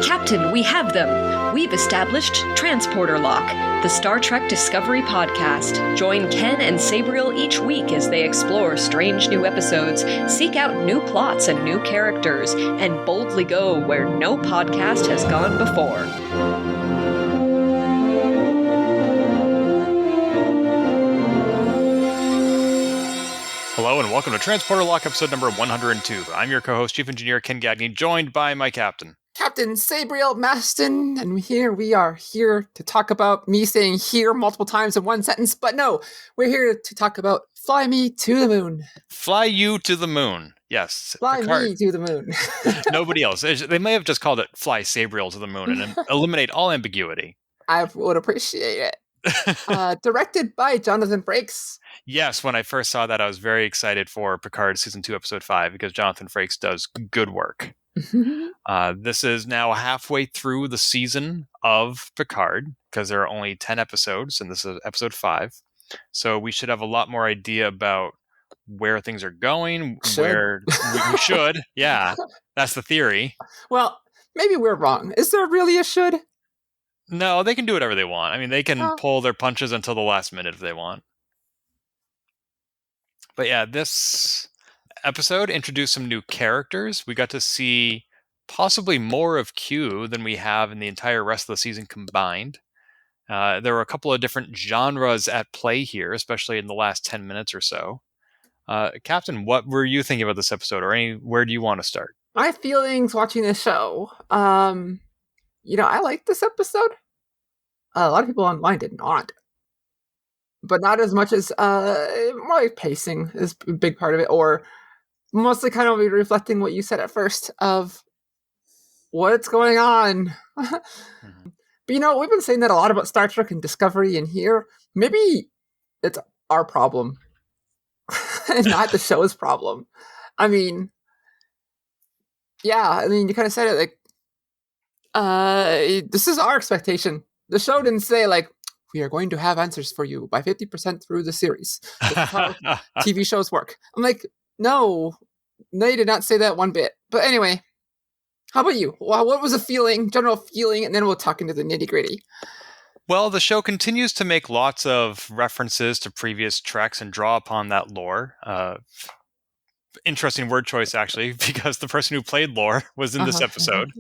Captain, we have them. We've established Transporter Lock, the Star Trek Discovery podcast. Join Ken and Sabriel each week as they explore strange new episodes, seek out new plots and new characters, and boldly go where no podcast has gone before. Hello and welcome to Transporter Lock episode number 102. I'm your co-host, Chief Engineer Ken Gagne, joined by my captain. Captain Sabriel Maston, and we are here to talk about me saying here multiple times in one sentence, but no, we're here to talk about Fly Me to the Moon. Fly you to the moon. Yes. Fly Picard. Me to the moon. Nobody else. They may have just called it Fly Sabriel to the moon and eliminate all ambiguity. I would appreciate it. Directed by Jonathan Frakes. Yes, when I first saw that, I was very excited for Picard Season 2, Episode 5, because Jonathan Frakes does good work. This is now halfway through the season of Picard, because there are only 10 episodes, and this is Episode 5. So we should have a lot more idea about where things are going, where we should. Yeah, that's the theory. Well, maybe we're wrong. Is there really a should? No, they can do whatever they want. I mean, they can pull their punches until the last minute if they want. But yeah, this episode introduced some new characters. We got to see possibly more of Q than we have in the entire rest of the season combined. There were a couple of different genres at play here, especially in the last 10 minutes or so. Captain, what were you thinking about this episode, or where do you want to start? My feelings watching this show. I liked this episode. A lot of people online did not. But not as much as, more like pacing is a big part of it, or mostly kind of reflecting what you said at first of what's going on. Mm-hmm. But we've been saying that a lot about Star Trek and Discovery in here. Maybe it's our problem and not the show's problem. I mean, yeah, you kind of said it like, this is our expectation. The show didn't say like, we are going to have answers for you by 50% through the series. That's how TV shows work. I'm like, no, you did not say that one bit. But anyway, how about you? Well, what was the general feeling, and then we'll talk into the nitty gritty. Well, the show continues to make lots of references to previous treks and draw upon that lore. Interesting word choice, actually, because the person who played Lore was in this episode.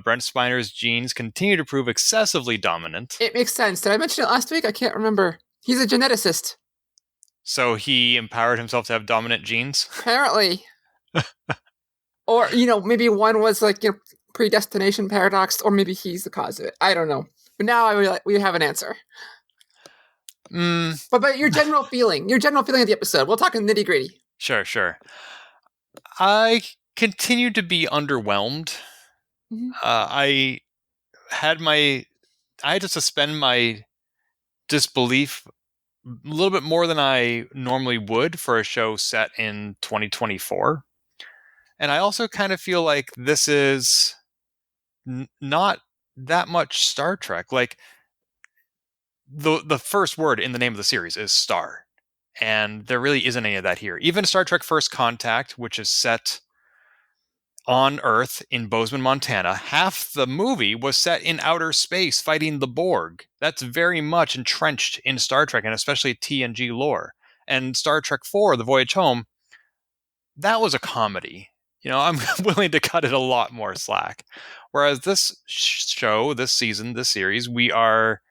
Brent Spiner's genes continue to prove excessively dominant. It makes sense. Did I mention it last week? I can't remember. He's a geneticist. So he empowered himself to have dominant genes? Apparently. Or, maybe one was like, predestination paradox, or maybe he's the cause of it. I don't know. But now we have an answer. But your general feeling of the episode. We'll talk in nitty gritty. Sure. I continued to be underwhelmed. Mm-hmm. I had to suspend my disbelief a little bit more than I normally would for a show set in 2024. And I also kind of feel like this is not that much Star Trek. Like, the first word in the name of the series is star. And there really isn't any of that here. Even Star Trek First Contact, which is set on Earth in Bozeman, Montana, half the movie was set in outer space fighting the Borg. That's very much entrenched in Star Trek, and especially TNG lore. And Star Trek IV, The Voyage Home, that was a comedy. I'm willing to cut it a lot more slack. Whereas this show, this season, this series, we are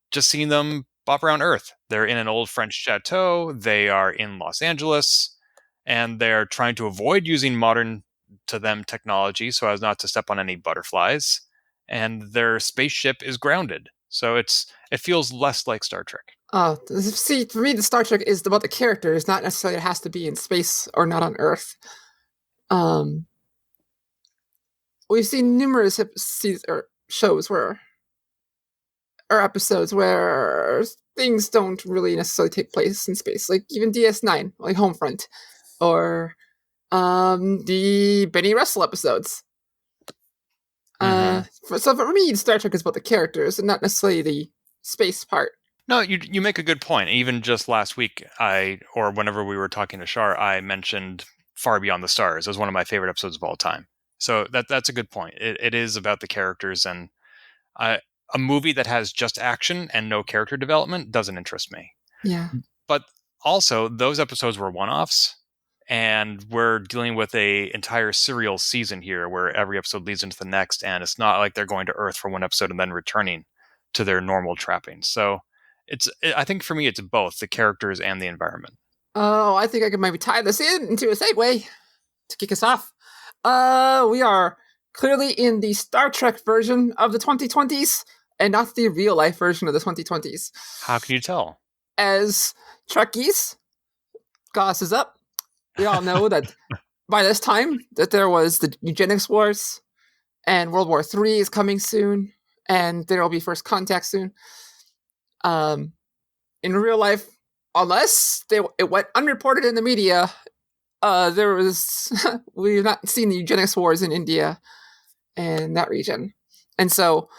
just seeing them bop around Earth. They're in an old French chateau. They are in Los Angeles, and they're trying to avoid using modern to them technology so as not to step on any butterflies. And their spaceship is grounded. So it feels less like Star Trek. See, for me, the Star Trek is about the characters, not necessarily it has to be in space or not on Earth. We've seen numerous shows or episodes where things don't really necessarily take place in space, like even DS9, like Homefront, or the Benny Russell episodes. So for me, Star Trek is about the characters and not necessarily the space part. No, you make a good point. Even just last week, or whenever we were talking to Shar, I mentioned Far Beyond the Stars as one of my favorite episodes of all time. So that's a good point. It is about the characters, and a movie that has just action and no character development doesn't interest me. Yeah. But also, those episodes were one-offs, and we're dealing with a entire serial season here where every episode leads into the next, and it's not like they're going to Earth for one episode and then returning to their normal trappings. So I think for me, it's both the characters and the environment. Oh, I think I could maybe tie this into a segue to kick us off. We are clearly in the Star Trek version of the 2020s and not the real life version of the 2020s. How can you tell? As Trekkies, Goss is up. We all know that by this time that there was the eugenics wars and World War III is coming soon and there will be first contact soon. In real life, unless it went unreported in the media, we've not seen the eugenics wars in India and that region. And so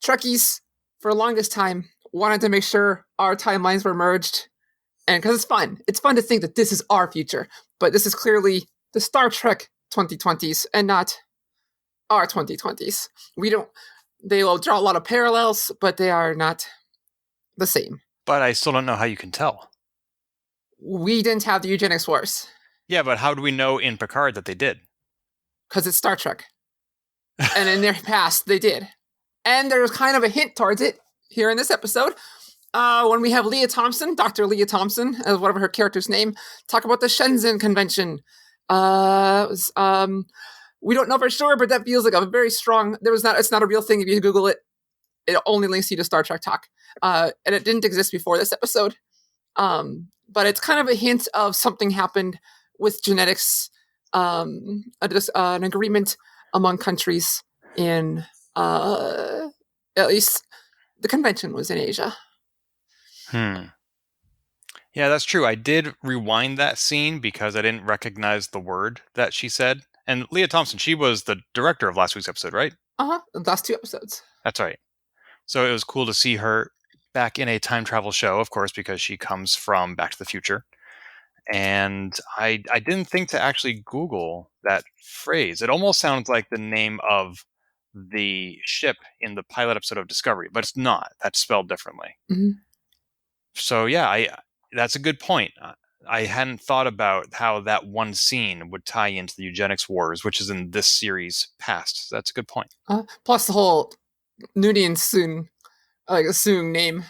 Trekkies, for the longest time, wanted to make sure our timelines were merged. And because it's fun to think that this is our future, but this is clearly the Star Trek 2020s and not our 2020s. They will draw a lot of parallels, but they are not the same. But I still don't know how you can tell. We didn't have the eugenics wars. Yeah, but how do we know in Picard that they did? Because it's Star Trek. And in their past, they did. And there's kind of a hint towards it here in this episode. When we have Leah Thompson, Dr. Leah Thompson, as whatever her character's name, talk about the Shenzhen Convention. We don't know for sure, but that feels like a very strong... It's not a real thing if you Google it. It only links you to Star Trek talk. And it didn't exist before this episode. But it's kind of a hint of something happened with genetics, an agreement among countries in, at least the convention was in Asia. Yeah, that's true. I did rewind that scene because I didn't recognize the word that she said. And Leah Thompson, she was the director of last week's episode, right? The last 2 episodes. That's right. So it was cool to see her back in a time travel show, of course, because she comes from Back to the Future. And I didn't think to actually Google that phrase. It almost sounds like the name of the ship in the pilot episode of Discovery, but it's not. That's spelled differently. Mm-hmm. So yeah, that's a good point. I hadn't thought about how that one scene would tie into the eugenics wars, which is in this series past. So that's a good point. Plus the whole Noonien Soong name.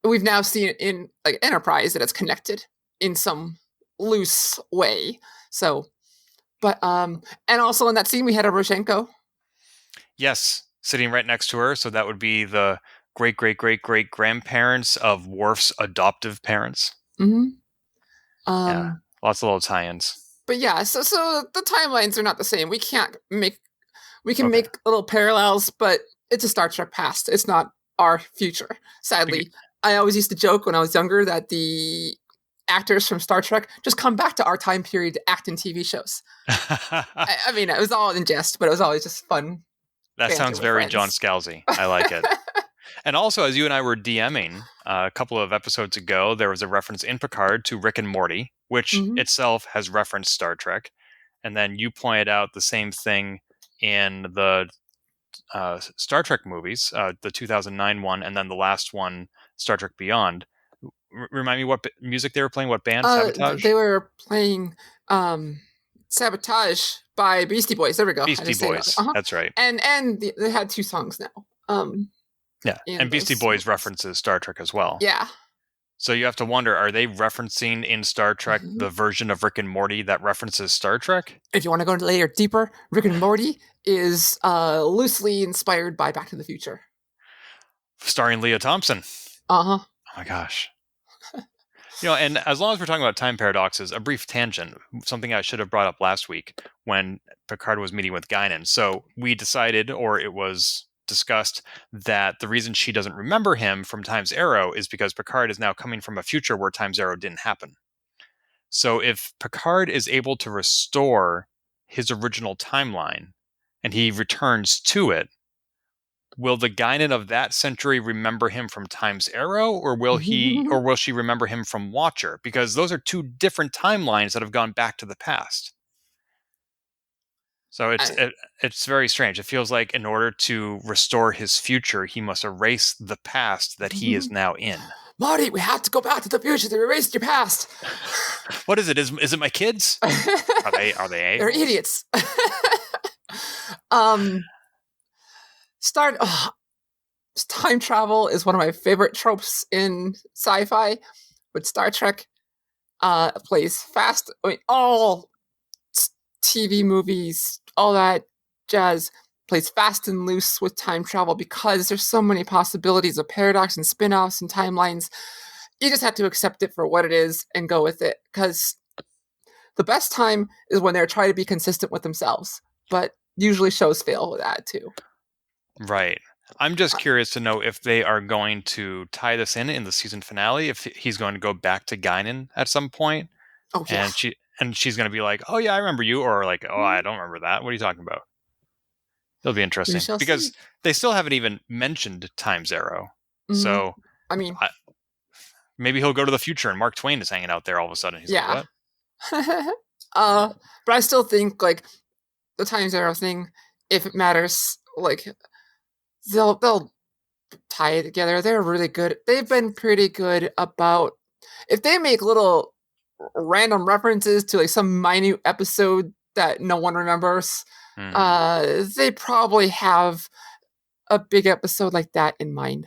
We've now seen it in like Enterprise that it's connected in some loose way. So, but and also in that scene we had a Roshenko. Yes, sitting right next to her. So that would be the great grandparents of Worf's adoptive parents. Mm-hmm. Yeah, lots of little tie-ins. But yeah, so the timelines are not the same. We can make little parallels, but it's a Star Trek past. It's not our future. Sadly, I always used to joke when I was younger that the actors from Star Trek just come back to our time period to act in TV shows. I mean, it was all in jest, but it was always just fun. That sounds very friends. John Scalzi. I like it. And also, as you and I were DMing a couple of episodes ago, there was a reference in Picard to Rick and Morty, which itself has referenced Star Trek. And then you pointed out the same thing in the Star Trek movies, the 2009 one, and then the last one, Star Trek Beyond. Remind me what music they were playing, what band? Sabotage? They were playing Sabotage by Beastie Boys. There we go. Beastie Boys. That's right. And they had 2 songs now. Yeah, and Beastie Boys references Star Trek as well. Yeah. So you have to wonder, are they referencing in Star Trek the version of Rick and Morty that references Star Trek? If you want to go a layer deeper, Rick and Morty is loosely inspired by Back to the Future. Starring Leah Thompson. Uh-huh. Oh my gosh. And as long as we're talking about time paradoxes, a brief tangent, something I should have brought up last week when Picard was meeting with Guinan. So we decided, or it was discussed, that the reason she doesn't remember him from Time's Arrow is because Picard is now coming from a future where Time's Arrow didn't happen. So if Picard is able to restore his original timeline and he returns to it, will the Guinan of that century remember him from Time's Arrow, or will she remember him from Watcher? Because those are 2 different timelines that have gone back to the past. So it's very strange. It feels like in order to restore his future, he must erase the past that he is now in. Marty, we have to go back to the future to erase your past. What is it? Is it my kids? Are they? They're idiots. Time travel is one of my favorite tropes in sci-fi. With Star Trek, plays fast. I mean, all TV movies, all that jazz plays fast and loose with time travel because there's so many possibilities of paradox and spin-offs and timelines. You just have to accept it for what it is and go with it, because the best time is when they're trying to be consistent with themselves, but usually shows fail with that too. Right. I'm just curious to know if they are going to tie this in the season finale, if he's going to go back to Guinan at some point. Oh, yeah. And she's going to be like, oh, yeah, I remember you. Or like, oh, I don't remember that. What are you talking about? It'll be interesting because they still haven't even mentioned Time Zero. Mm-hmm. So, I mean, maybe he'll go to the future and Mark Twain is hanging out there all of a sudden. He's like, what? But I still think like the Time Zero thing, if it matters, like they'll tie it together. They're really good. They've been pretty good about if they make little random references to like some minute episode that no one remembers. They probably have a big episode like that in mind.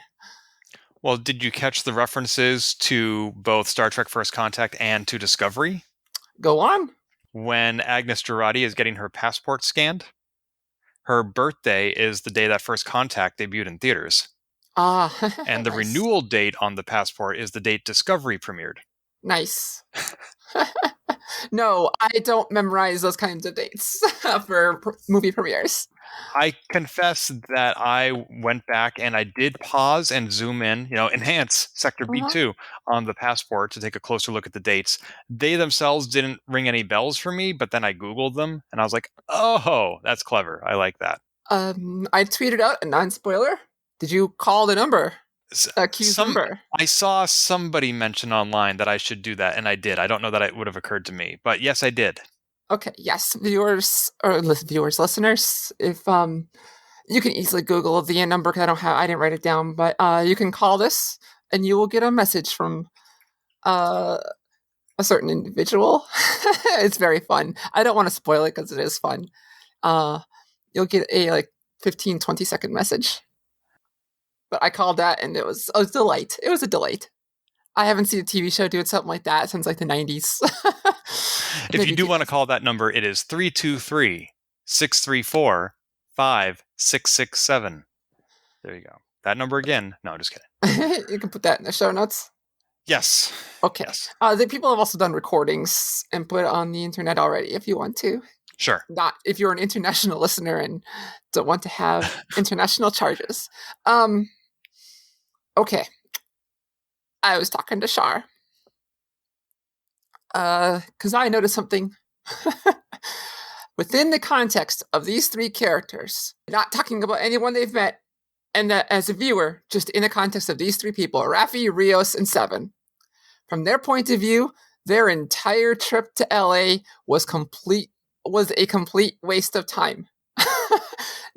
Well, did you catch the references to both Star Trek First Contact and to Discovery? Go on. When Agnes Jurati is getting her passport scanned, her birthday is the day that First Contact debuted in theaters. And the renewal date on the passport is the date Discovery premiered. Nice. No, I don't memorize those kinds of dates for movie premieres. I confess that I went back and I did pause and zoom in, enhance Sector B2 on the passport to take a closer look at the dates. They themselves didn't ring any bells for me, but then I Googled them and I was like, oh, that's clever. I like that. I tweeted out a non-spoiler. Did you call the number? Number. I saw somebody mention online that I should do that, and I did. I don't know that it would have occurred to me, but yes, I did. Okay, yes, listeners, if you can easily Google the number because I didn't write it down, but you can call this, and you will get a message from a certain individual. It's very fun. I don't want to spoil it because it is fun. You'll get a 15, 20-second message. But I called that, and it was a delight. It was a delight. I haven't seen a TV show doing something like that since the 90s. If you do want to call that number, it is 323-634-5667. There you go. That number again. No, just kidding. You can put that in the show notes. Yes. Okay. Yes. The people have also done recordings and put it on the internet already if you want to. Sure. Not if you're an international listener and don't want to have international charges. Okay. I was talking to Shar. Because I noticed something. Within the context of these three characters, not talking about anyone they've met, and that as a viewer, just in the context of these three people, Raffi, Rios, and Seven, from their point of view, their entire trip to LA was a complete waste of time.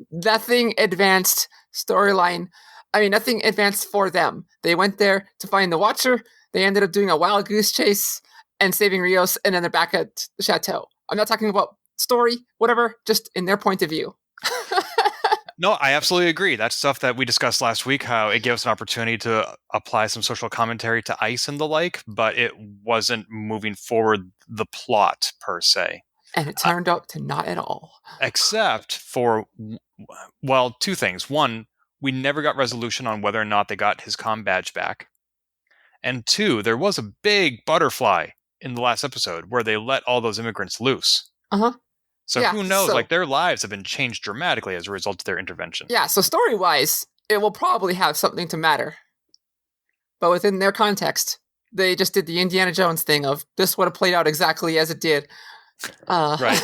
Nothing advanced storyline. I mean, nothing advanced for them. They went there to find the Watcher. They ended up doing a wild goose chase and saving Rios, and then they're back at the chateau. I'm not talking about story, whatever, just in their point of view. No, I absolutely agree. That's stuff that we discussed last week, how it gave us an opportunity to apply some social commentary to ICE and the like, but it wasn't moving forward the plot, per se. And it turned out to not at all. Except for, well, two things. One, we never got resolution on whether or not they got his comm badge back. And two, there was a big butterfly in the last episode where they let all those immigrants loose. So who knows, their lives have been changed dramatically as a result of their intervention. Yeah, so story-wise, it will probably have something to matter. But within their context, they just did the Indiana Jones thing of this would have played out exactly as it did. Right.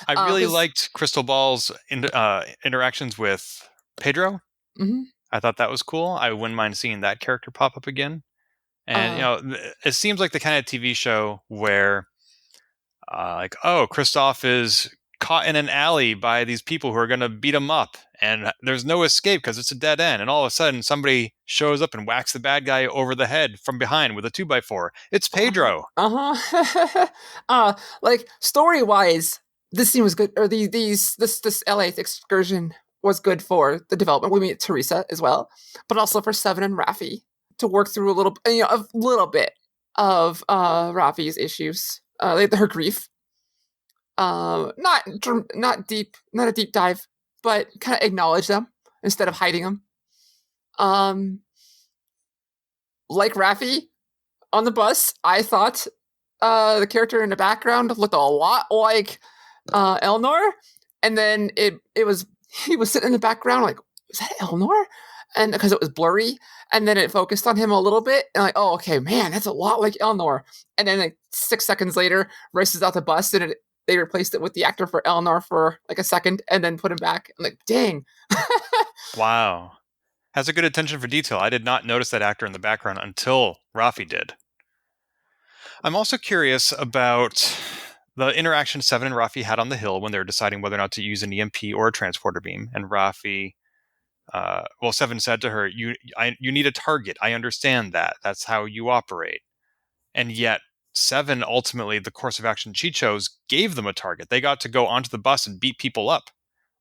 I really liked Crystal Ball's interactions with Pedro. Mm-hmm. I thought that was cool. I wouldn't mind seeing that character pop up again. And, it seems like the kind of TV show where, Christoph is caught in an alley by these people who are going to beat him up, and there's no escape because it's a dead end. And all of a sudden, somebody shows up and whacks the bad guy over the head from behind with a 2x4. It's Pedro. Like story wise, this scene was good, or this LA excursion was good for the development. We meet Teresa as well, but also for Seven and Raffi to work through a little bit of Raffi's issues, her grief. Not a deep dive, but kind of acknowledge them instead of hiding them. Like Raffi on the bus, I thought the character in the background looked a lot like Elnor, and then he was sitting in the background like, is that Elnor? And because it was blurry, and then it focused on him a little bit, and like, oh, okay, man, that's a lot like Elnor. And then like 6 seconds later, races out the bus, and they replaced it with the actor for Elnor for like a second, and then put him back. I'm like, dang. Wow. Has a good attention for detail. I did not notice that actor in the background until Raffi did. I'm also curious about the interaction Seven and Raffi had on the hill when they were deciding whether or not to use an EMP or a transporter beam. And Raffi, Seven said to her, you need a target. I understand that. That's how you operate. And yet, Seven, ultimately, the course of action she chose, gave them a target. They got to go onto the bus and beat people up.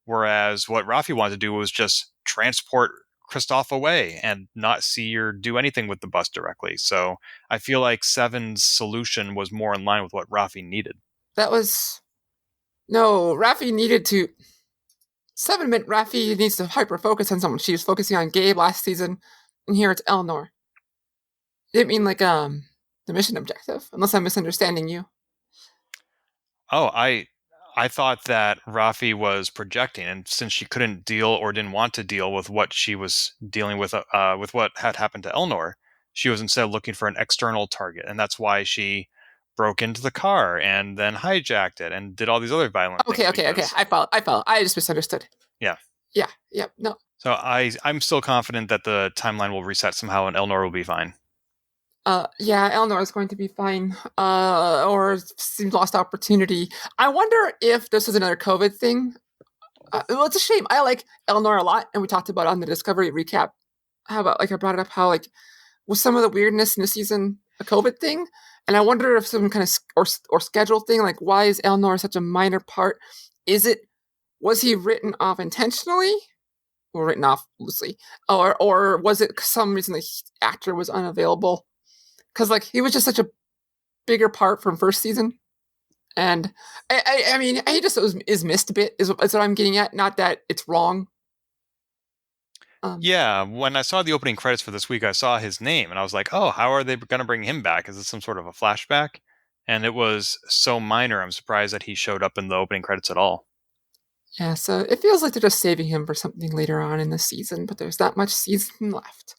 Whereas what Raffi wanted to do was just transport Christoph away and not see or do anything with the bus directly. So I feel like Seven's solution was more in line with what Raffi needed. Raffi needed to... Seven meant Raffi needs to hyper-focus on someone. She was focusing on Gabe last season, and here it's Elnor. It didn't mean like the mission objective, unless I'm misunderstanding you. Oh, I thought that Raffi was projecting, and since she couldn't deal or didn't want to deal with what she was dealing with what had happened to Elnor, she was instead looking for an external target, and that's why she broke into the car and then hijacked it and did all these other violent things. Okay. I follow. I just misunderstood. Yeah. No. So I'm still confident that the timeline will reset somehow and Elnor will be fine. Elnor is going to be fine. Or seems lost opportunity. I wonder if this is another COVID thing. Well, it's a shame. I like Elnor a lot, and we talked about it on the Discovery recap. How about I brought it up how was some of the weirdness in the season a COVID thing? And I wonder if some kind of or schedule thing, like why is Elnor such a minor part? Was he written off intentionally? Or written off loosely? Or was it some reason the actor was unavailable? Because he was just such a bigger part from first season. And I mean, he just is missed a bit, is what I'm getting at. Not that it's wrong. When I saw the opening credits for this week, I saw his name, and I was like, oh, how are they going to bring him back? Is this some sort of a flashback? And it was so minor, I'm surprised that he showed up in the opening credits at all. Yeah, so it feels like they're just saving him for something later on in the season, but there's not much season left.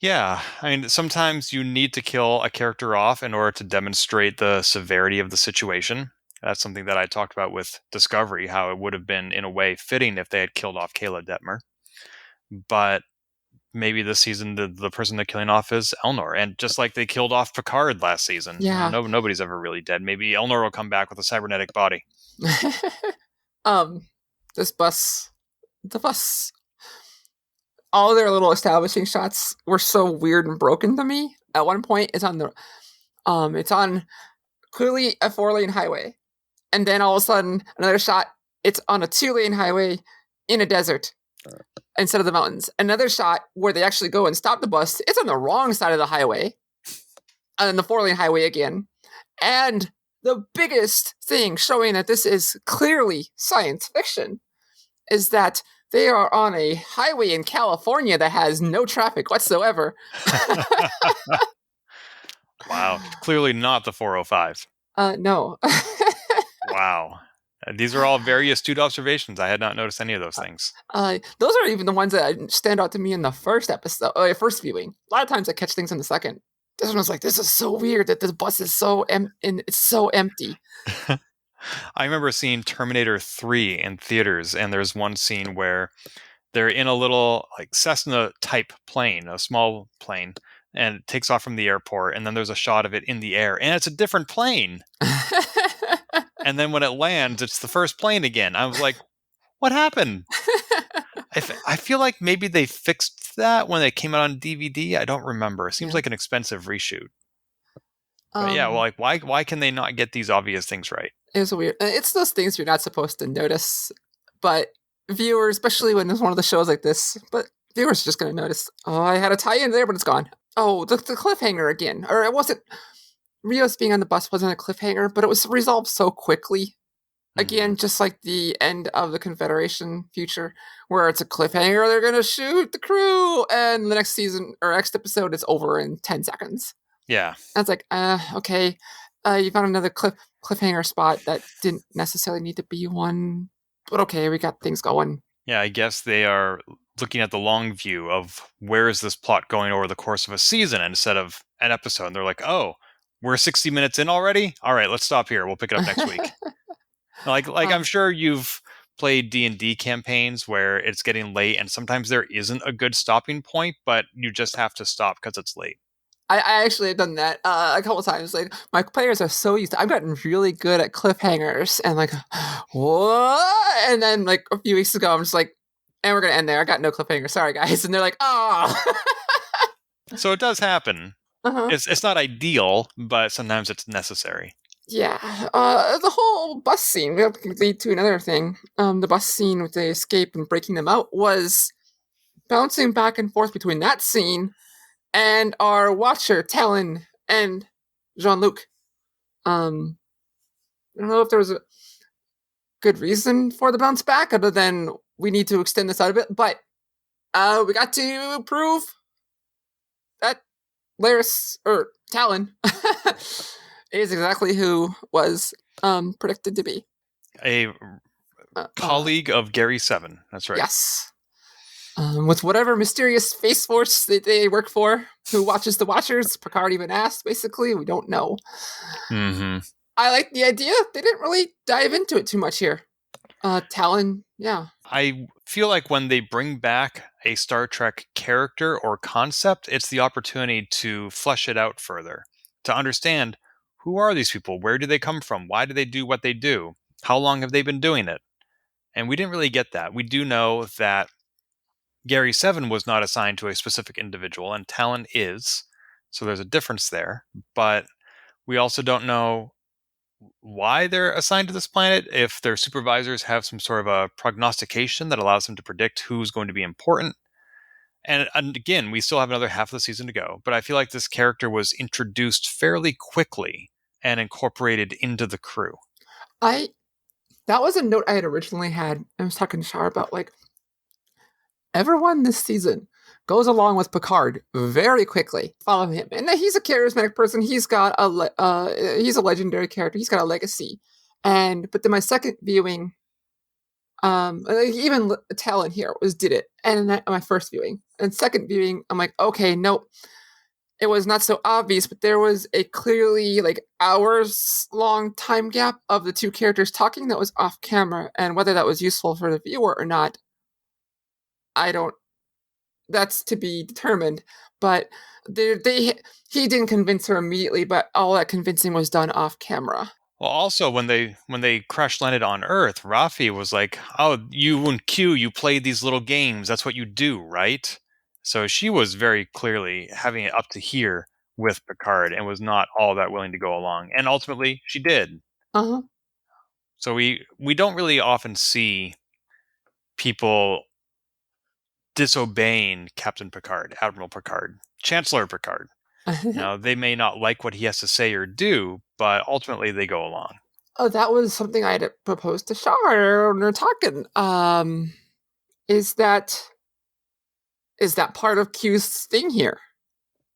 Yeah, I mean, sometimes you need to kill a character off in order to demonstrate the severity of the situation. That's something that I talked about with Discovery, how it would have been, in a way, fitting if they had killed off Kayla Detmer. But maybe this season, the person they're killing off is Elnor. And just like they killed off Picard last season, nobody's ever really dead. Maybe Elnor will come back with a cybernetic body. The bus, all their little establishing shots were so weird and broken to me. At one point, it's on clearly a 4-lane highway. And then all of a sudden, another shot, it's on a 2-lane highway in a desert instead of the mountains. Another shot where they actually go and stop the bus, it's on the wrong side of the highway. And then the 4-lane highway again. And the biggest thing showing that this is clearly science fiction is that they are on a highway in California that has no traffic whatsoever. Wow. Clearly not the 405. No. Wow. These are all very astute observations. I had not noticed any of those things. Those are even the ones that stand out to me in the first episode, first viewing. A lot of times I catch things in the second. This one was like, this is so weird that this bus is so it's so empty. I remember seeing Terminator 3 in theaters, and there's one scene where they're in a little Cessna type plane, a small plane, and it takes off from the airport, and then there's a shot of it in the air, and it's a different plane. And then when it lands, it's the first plane again. I was like, what happened? I feel like maybe they fixed that when it came out on DVD. I don't remember. It seems like an expensive reshoot. But yeah, well, like why can they not get these obvious things right? It was weird. It's those things you're not supposed to notice, but viewers, especially when there's one of the shows like this, but viewers are just going to notice. Oh, I had a tie-in there, but it's gone. Oh, the cliffhanger again. Or it wasn't. Rios being on the bus wasn't a cliffhanger, but it was resolved so quickly. Again, just like the end of the Confederation future, where it's a cliffhanger, they're going to shoot the crew, and the next season, or next episode, is over in 10 seconds. Yeah. I was like, okay, you found another cliffhanger spot that didn't necessarily need to be one, but okay, we got things going. Yeah, I guess they are looking at the long view of where is this plot going over the course of a season instead of an episode. And they're like, oh, we're 60 minutes in already? All right, let's stop here. We'll pick it up next week. Like I'm sure you've played D&D campaigns where it's getting late and sometimes there isn't a good stopping point, but you just have to stop because it's late. I actually have done that a couple times. Like, my players are so used to, I've gotten really good at cliffhangers and like, what? And then like a few weeks ago, I'm just like, and we're going to end there. I got no cliffhanger. Sorry, guys. And they're like, oh. So it does happen. Uh-huh. It's not ideal, but sometimes it's necessary. Yeah, the whole bus scene, we have to lead to another thing. The bus scene with the escape and breaking them out was bouncing back and forth between that scene and our watcher, Talon, and Jean-Luc. I don't know if there was a good reason for the bounce back, other than we need to extend this out a bit, but we got to prove that Laris, or Talon, is exactly who was predicted to be. A colleague of Gary 7. That's right. Yes. With whatever mysterious space force that they work for, who watches the Watchers, Picard even asked, basically, we don't know. Mm-hmm. I like the idea. They didn't really dive into it too much here. Talon, yeah. I feel like when they bring back a Star Trek character or concept, it's the opportunity to flesh it out further, to understand who are these people, where do they come from, why do they do what they do, how long have they been doing it? And we didn't really get that. We do know that Gary 7 was not assigned to a specific individual, and Talon is, so there's a difference there. But we also don't know why they're assigned to this planet, if their supervisors have some sort of a prognostication that allows them to predict who's going to be important. And again, we still have another half of the season to go, but I feel like this character was introduced fairly quickly and incorporated into the crew. That was a note I had originally had. I was talking to Shar about, like, everyone this season goes along with Picard very quickly. Follow him, and he's a charismatic person. He's got he's a legendary character. He's got a legacy. But then my second viewing, even Talon here did it, and my first viewing and second viewing, I'm like, okay, nope. It was not so obvious, but there was a clearly like hours long time gap of the two characters talking that was off camera, and whether that was useful for the viewer or not, that's to be determined. But he didn't convince her immediately, but all that convincing was done off camera. Well, also when they crash landed on Earth, Raffi was like, "Oh, you and Q, you played these little games. That's what you do, right?" So she was very clearly having it up to here with Picard and was not all that willing to go along. And ultimately, she did. Uh-huh. So we don't really often see people disobeying Captain Picard, Admiral Picard, Chancellor Picard. Now, they may not like what he has to say or do, but ultimately they go along. Oh, that was something I had proposed to Shar when we were talking. Is that part of Q's thing here?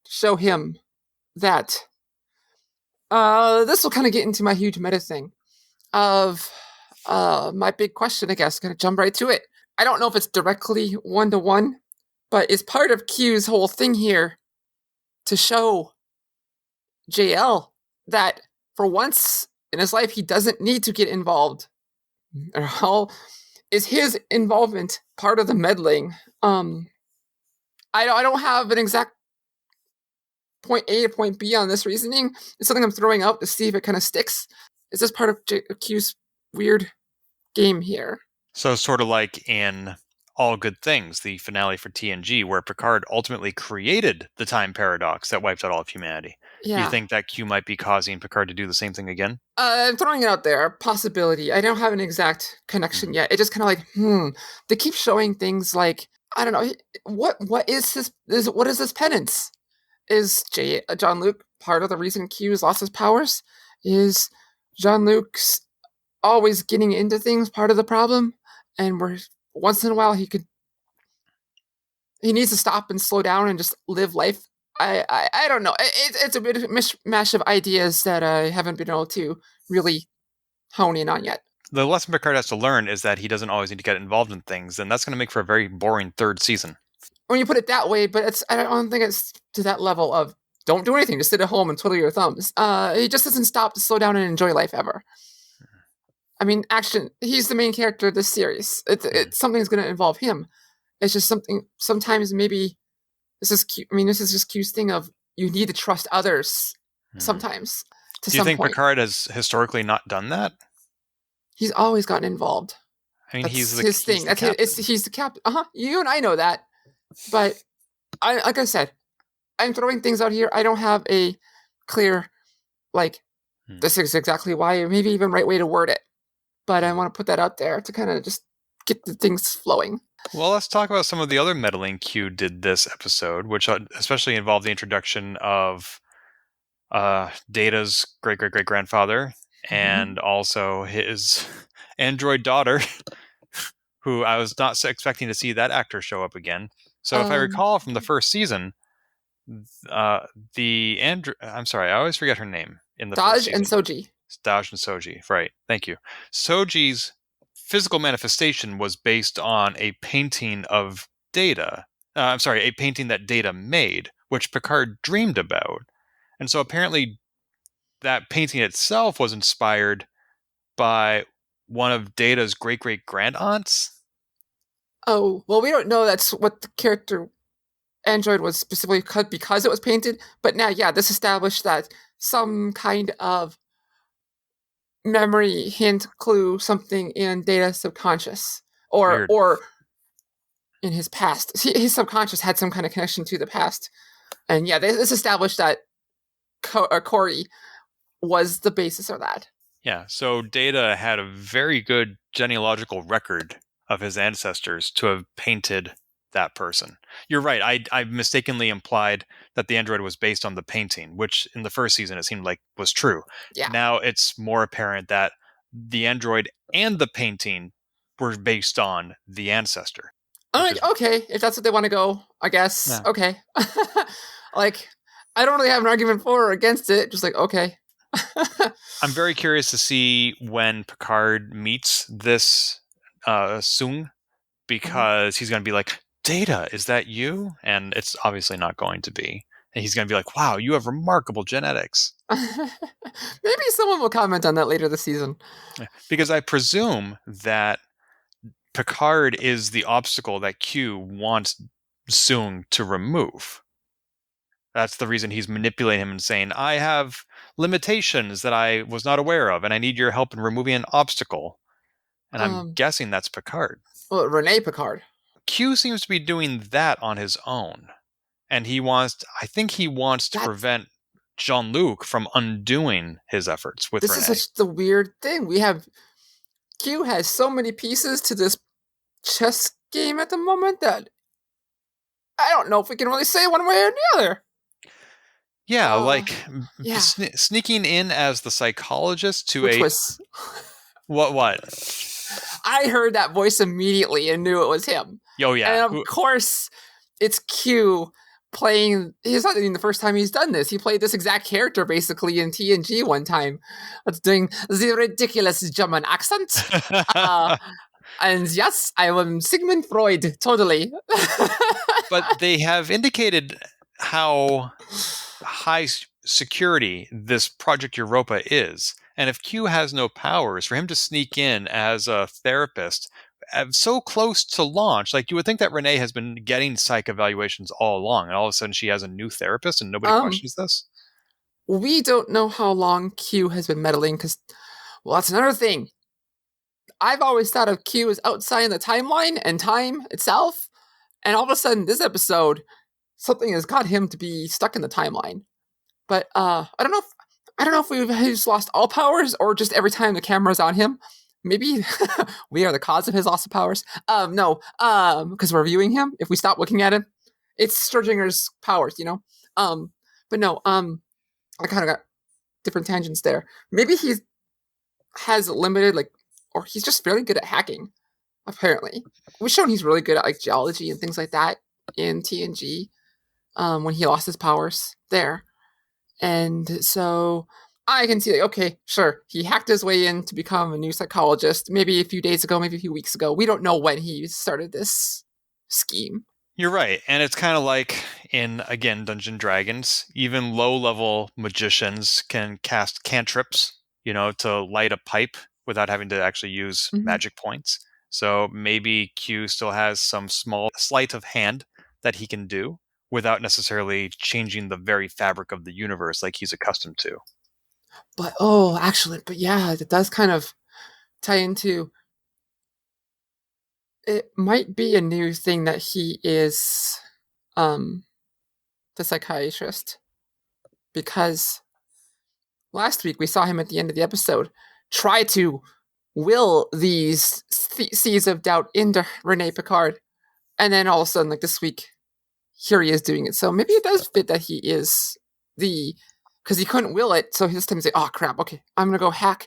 Show him that. This will kind of get into my huge meta thing of my big question, I guess. Gonna jump right to it. I don't know if it's directly one-to-one, but is part of Q's whole thing here to show JL that for once in his life he doesn't need to get involved. Or how is his involvement part of the meddling? I don't have an exact point A to point B on this reasoning. It's something I'm throwing out to see if it kind of sticks. is this part of Q's weird game here? So sort of like in All Good Things, the finale for TNG, where Picard ultimately created the time paradox that wiped out all of humanity. Yeah. Do you think that Q might be causing Picard to do the same thing again? I'm throwing it out there, possibility. I don't have an exact connection yet. It just kind of like, They keep showing things like, I don't know, what is this? What is this penance? Is Jean-Luc part of the reason Q's lost his powers? Is Jean-Luc's always getting into things part of the problem? And we're once in a while he needs to stop and slow down and just live life. I don't know. It's a bit of a mishmash of ideas that I haven't been able to really hone in on yet. The lesson Picard has to learn is that he doesn't always need to get involved in things, and that's going to make for a very boring third season. When you put it that way, but I don't think it's to that level of don't do anything, just sit at home and twiddle your thumbs. He just doesn't stop to slow down and enjoy life ever. I mean, action. He's the main character of this series. It's something's going to involve him. It's just something. Sometimes maybe this is Q. I mean, this is just Q's thing of you need to trust others. Sometimes. Do you think Picard has historically not done that? He's always gotten involved. I mean, That's he's his thing. He's the captain. You and I know that, but like I said, I'm throwing things out here. I don't have a clear, this is exactly why, or maybe even right way to word it. But I want to put that out there to kind of just get the things flowing. Well, let's talk about some of the other meddling Q did this episode, which especially involved the introduction of Data's great-great-great-grandfather and also his android daughter, who I was not expecting to see that actor show up again. So if I recall from the first season, I'm sorry, I always forget her name in the first season. And Soji. Daj and Soji, right. Thank you. Soji's physical manifestation was based on a painting of Data. A painting that Data made, which Picard dreamed about. And so apparently that painting itself was inspired by one of Data's great-great-grand-aunts. Oh, well, we don't know that's what the character android was specifically because it was painted. But now, this established that some kind of memory hint, clue, something in Data's subconscious or in his past. His subconscious had some kind of connection to the past. And this established that Corey was the basis of that. Yeah, so Data had a very good genealogical record of his ancestors to have painted that person. You're right, I mistakenly implied that the android was based on the painting, which in the first season it seemed like was true. Yeah. Now it's more apparent that the android and the painting were based on the ancestor. Okay, if that's what they want to go, I guess. Yeah. Okay. I don't really have an argument for or against it, just okay. I'm very curious to see when Picard meets this Soong, because he's going to be like, Data, is that you? And it's obviously not going to be. And he's going to be like, wow, you have remarkable genetics. Maybe someone will comment on that later this season. Because I presume that Picard is the obstacle that Q wants Soong to remove. That's the reason he's manipulating him and saying, I have limitations that I was not aware of, and I need your help in removing an obstacle. And I'm guessing that's Picard. Well, Rene Picard. Q seems to be doing that on his own. And I think he wants to prevent Jean-Luc from undoing his efforts with Rene. This is such the weird thing. Q has so many pieces to this chess game at the moment that I don't know if we can really say one way or the other. Yeah, sneaking in as the psychologist to What? I heard that voice immediately and knew it was him. Oh, yeah. And of course, it's Q playing. It's not even the first time he's done this. He played this exact character basically in TNG one time. It's doing the ridiculous German accent. And yes, I am Sigmund Freud, totally. But they have indicated how high security this Project Europa is. And if Q has no powers, for him to sneak in as a therapist so close to launch, you would think that Renee has been getting psych evaluations all along, and all of a sudden she has a new therapist and nobody questions this? We don't know how long Q has been meddling, because Well, that's another thing. I've always thought of Q as outside in the timeline and time itself, and all of a sudden, this episode, something has got him to be stuck in the timeline. But I don't know if he's lost all powers or just every time the camera's on him. Maybe we are the cause of his loss of powers. No, because we're viewing him. If we stop looking at him, it's Sturginger's powers, But no, I kind of got different tangents there. Maybe he has limited, or he's just fairly good at hacking. Apparently, we've shown he's really good at geology and things like that in TNG. When he lost his powers there. And so I can see, okay, sure, he hacked his way in to become a new psychologist, maybe a few days ago, maybe a few weeks ago. We don't know when he started this scheme. You're right. And it's kind of like in, again, Dungeons & Dragons, even low-level magicians can cast cantrips, to light a pipe without having to actually use magic points. So maybe Q still has some small sleight of hand that he can do without necessarily changing the very fabric of the universe like he's accustomed to. But yeah, it does kind of tie into, it might be a new thing that he is the psychiatrist, because last week we saw him at the end of the episode try to will these seeds of doubt into Rene Picard, and then all of a sudden, this week, here he is doing it. So maybe it does fit that he is because he couldn't will it. So this time he's like, oh crap, okay, I'm gonna go hack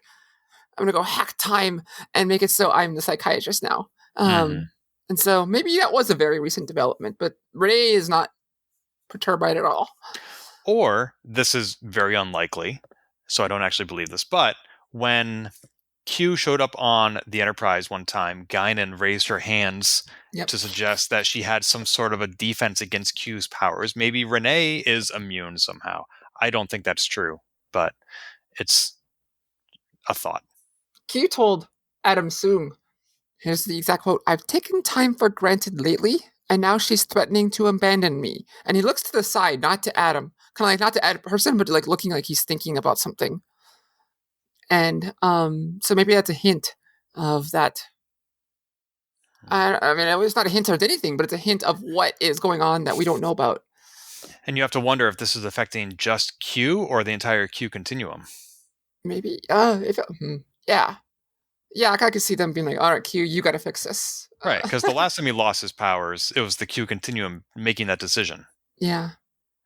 time and make it so I'm the psychiatrist now. And so maybe that was a very recent development, but Renee is not perturbed by it at all. Or this is very unlikely, so I don't actually believe this, but when Q showed up on the Enterprise one time, Guinan raised her hands to suggest that she had some sort of a defense against Q's powers. Maybe Renee is immune somehow. I don't think that's true, but it's a thought. Q told Adam Soong, here's the exact quote, "I've taken time for granted lately, and now she's threatening to abandon me." And he looks to the side, not to Adam. Kind of not to Adam person, but looking like he's thinking about something. And so maybe that's a hint of that. I mean, it's not a hint of anything, but it's a hint of what is going on that we don't know about. And you have to wonder if this is affecting just Q or the entire Q continuum. Maybe, yeah, I could see them being like, all right, Q, you got to fix this. Right, because the last time he lost his powers, it was the Q continuum making that decision. Yeah.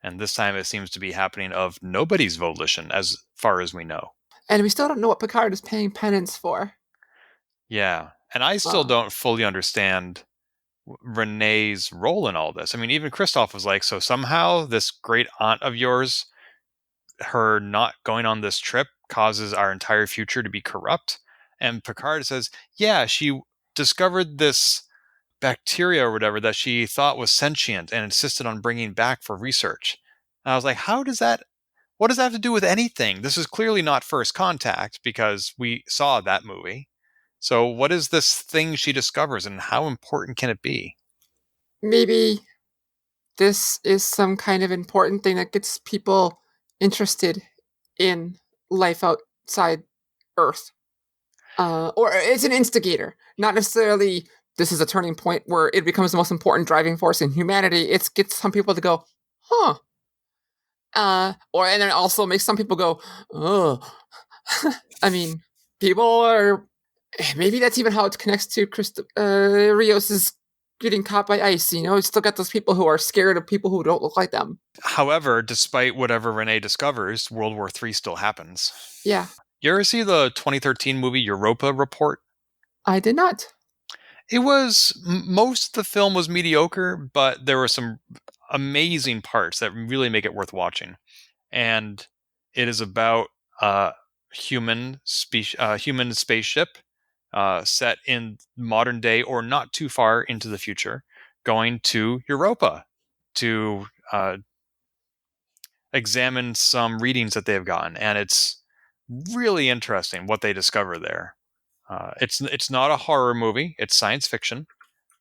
And this time it seems to be happening of nobody's volition, as far as we know. And we still don't know what Picard is paying penance for. Yeah, and I still don't fully understand Renee's role in all this. I mean, even Christoph was like, so somehow this great aunt of yours, her not going on this trip causes our entire future to be corrupt. And Picard says, yeah, she discovered this bacteria or whatever that she thought was sentient and insisted on bringing back for research. And I was like, what does that have to do with anything? This is clearly not First Contact because we saw that movie. So what is this thing she discovers and how important can it be? Maybe this is some kind of important thing that gets people interested in life outside Earth. Or it's an instigator. Not necessarily this is a turning point where it becomes the most important driving force in humanity. It gets some people to go, huh. And then also makes some people go, oh. I mean, people are... Maybe that's even how it connects to Rios's getting caught by ice. It's still got those people who are scared of people who don't look like them. However, despite whatever Renee discovers, World War III still happens. Yeah. You ever see the 2013 movie Europa Report? I did not. It was... Most of the film was mediocre, but there were some amazing parts that really make it worth watching. And it is about a human spaceship set in modern day or not too far into the future, going to Europa to examine some readings that they've gotten. And it's really interesting what they discover there. It's not a horror movie. It's science fiction.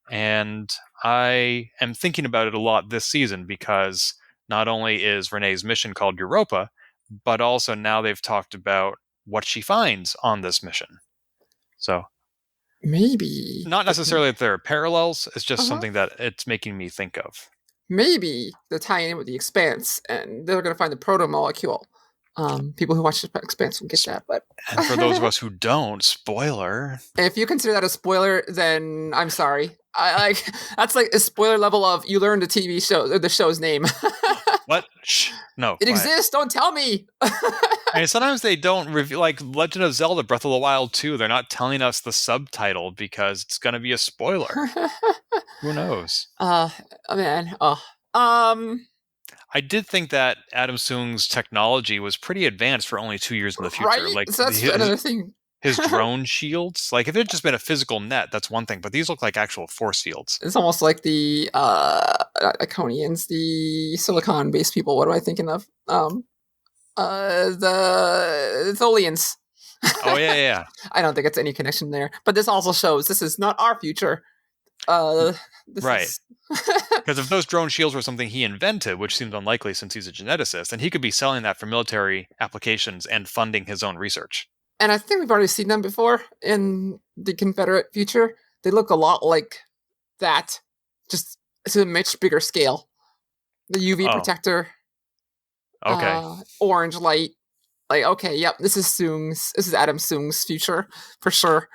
And I am thinking about it a lot this season because not only is Renee's mission called Europa, but also now they've talked about what she finds on this mission. So maybe not necessarily that there are parallels. It's just Uh-huh. something that it's making me think of. maybe they're tying in with the Expanse, and they're going to find the proto molecule. People who watch the Expanse will get that, but And for those of us who don't, spoiler. if you consider that a spoiler, then I'm sorry. That's like a spoiler level of you learned the TV show, or the show's name. What? Shh. No. It quiet. exists. Don't tell me. I mean, sometimes they don't review, like Legend of Zelda Breath of the Wild 2. They're not telling us the subtitle because it's going to be a spoiler. Who knows? Man. I did think that Adam Soong's technology was pretty advanced for only 2 years in the future. Right? Like So that's another thing. his drone shields. Like if it had just been a physical net, that's one thing. But these look like actual force fields. It's almost like the Iconians, the silicon-based people. What am I thinking of? The Tholians. Oh yeah. I don't think it's any connection there. But this also shows this is not our future. Right. Because if those drone shields were something he invented, which seems unlikely since he's a geneticist, then he could be selling that for military applications and funding his own research. And I think we've already seen them before in the Confederate future. They look a lot like that, just to a much bigger scale. The UV protector. Okay. Orange light. Like, okay, yep, this is Adam Soong's future, for sure.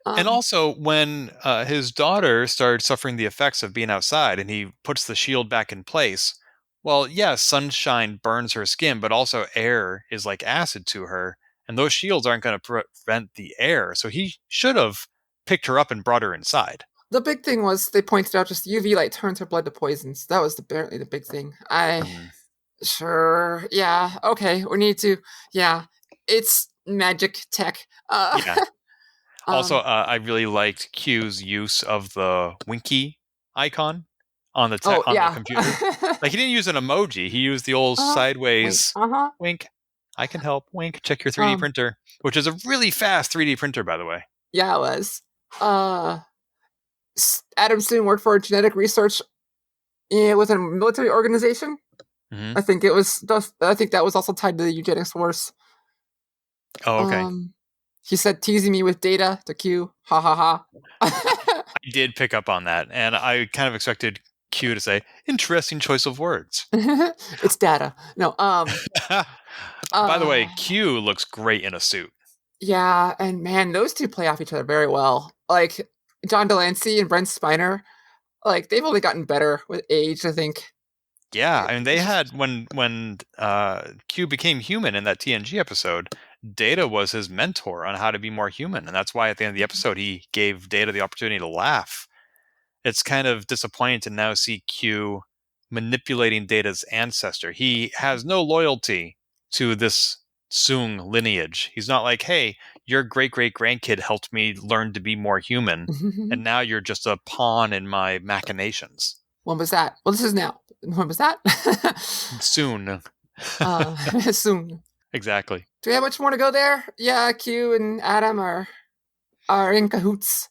And also, when his daughter started suffering the effects of being outside and he puts the shield back in place, well, yeah, sunshine burns her skin, but also air is like acid to her. And those shields aren't going to prevent the air. So he should have picked her up and brought her inside. The big thing was they pointed out just UV light turns her blood to poison. So that was apparently the big thing. Sure. Yeah. Okay. We need to. Yeah. It's magic tech. Yeah. Also, I really liked Q's use of the winky icon on the the computer. Like he didn't use an emoji; he used the old sideways wink. I can help. Wink. Check your 3D printer, which is a really fast 3D printer, by the way. Yeah, it was. Adam Soong worked for genetic research with a military organization. Mm-hmm. I think it was. I think that was also tied to the eugenics wars. Oh, okay. He said teasing me with data to Q. Ha ha ha. I did pick up on that, and I kind of expected Q to say, interesting choice of words. It's data. No, by the way, Q looks great in a suit. Yeah, and man, those two play off each other very well. Like, John Delancey and Brent Spiner, like, they've only gotten better with age, I think. Yeah, I mean, they had, when Q became human in that TNG episode, Data was his mentor on how to be more human, and that's why at the end of the episode, he gave Data the opportunity to laugh. It's kind of disappointing to now see Q manipulating Data's ancestor. He has no loyalty to this Soong lineage. He's not like, hey, your great-great-grandkid helped me learn to be more human, and now you're just a pawn in my machinations. When was that? Well, this is now. When was that? Soon. Soon. Exactly. Do we have much more to go there? Yeah, Q and Adam are in cahoots.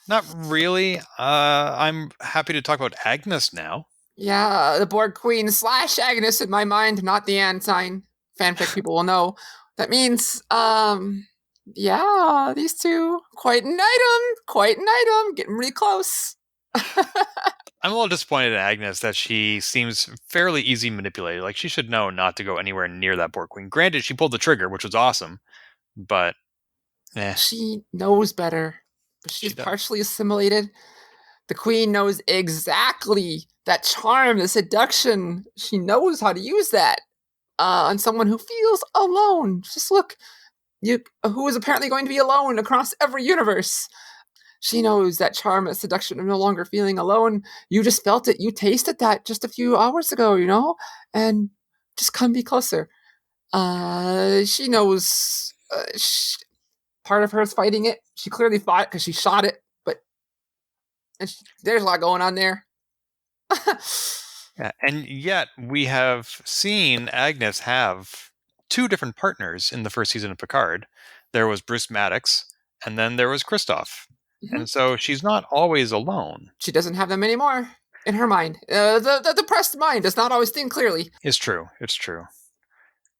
Not really. I'm happy to talk about Agnes now. Yeah, the Borg Queen / Agnes in my mind, not the and sign. Fanfic people will know. That means, yeah, these two, quite an item, getting really close. I'm a little disappointed in Agnes that she seems fairly easy manipulated. Like, she should know not to go anywhere near that Borg Queen. Granted, she pulled the trigger, which was awesome, but she knows better. But she's partially assimilated. The Queen knows exactly that charm, the seduction. She knows how to use that on someone who feels alone. Just look, who is apparently going to be alone across every universe. She knows that charm and seduction of no longer feeling alone. You just felt it. You tasted that just a few hours ago, and just come be closer. She knows part of her is fighting it. She clearly fought because she shot it, there's a lot going on there. Yeah, and yet we have seen Agnes have 2 different partners in the first season of Picard. There was Bruce Maddox, and then there was Christoph. Mm-hmm. And so she's not always alone. She doesn't have them anymore in her mind. The depressed mind does not always think clearly. It's true.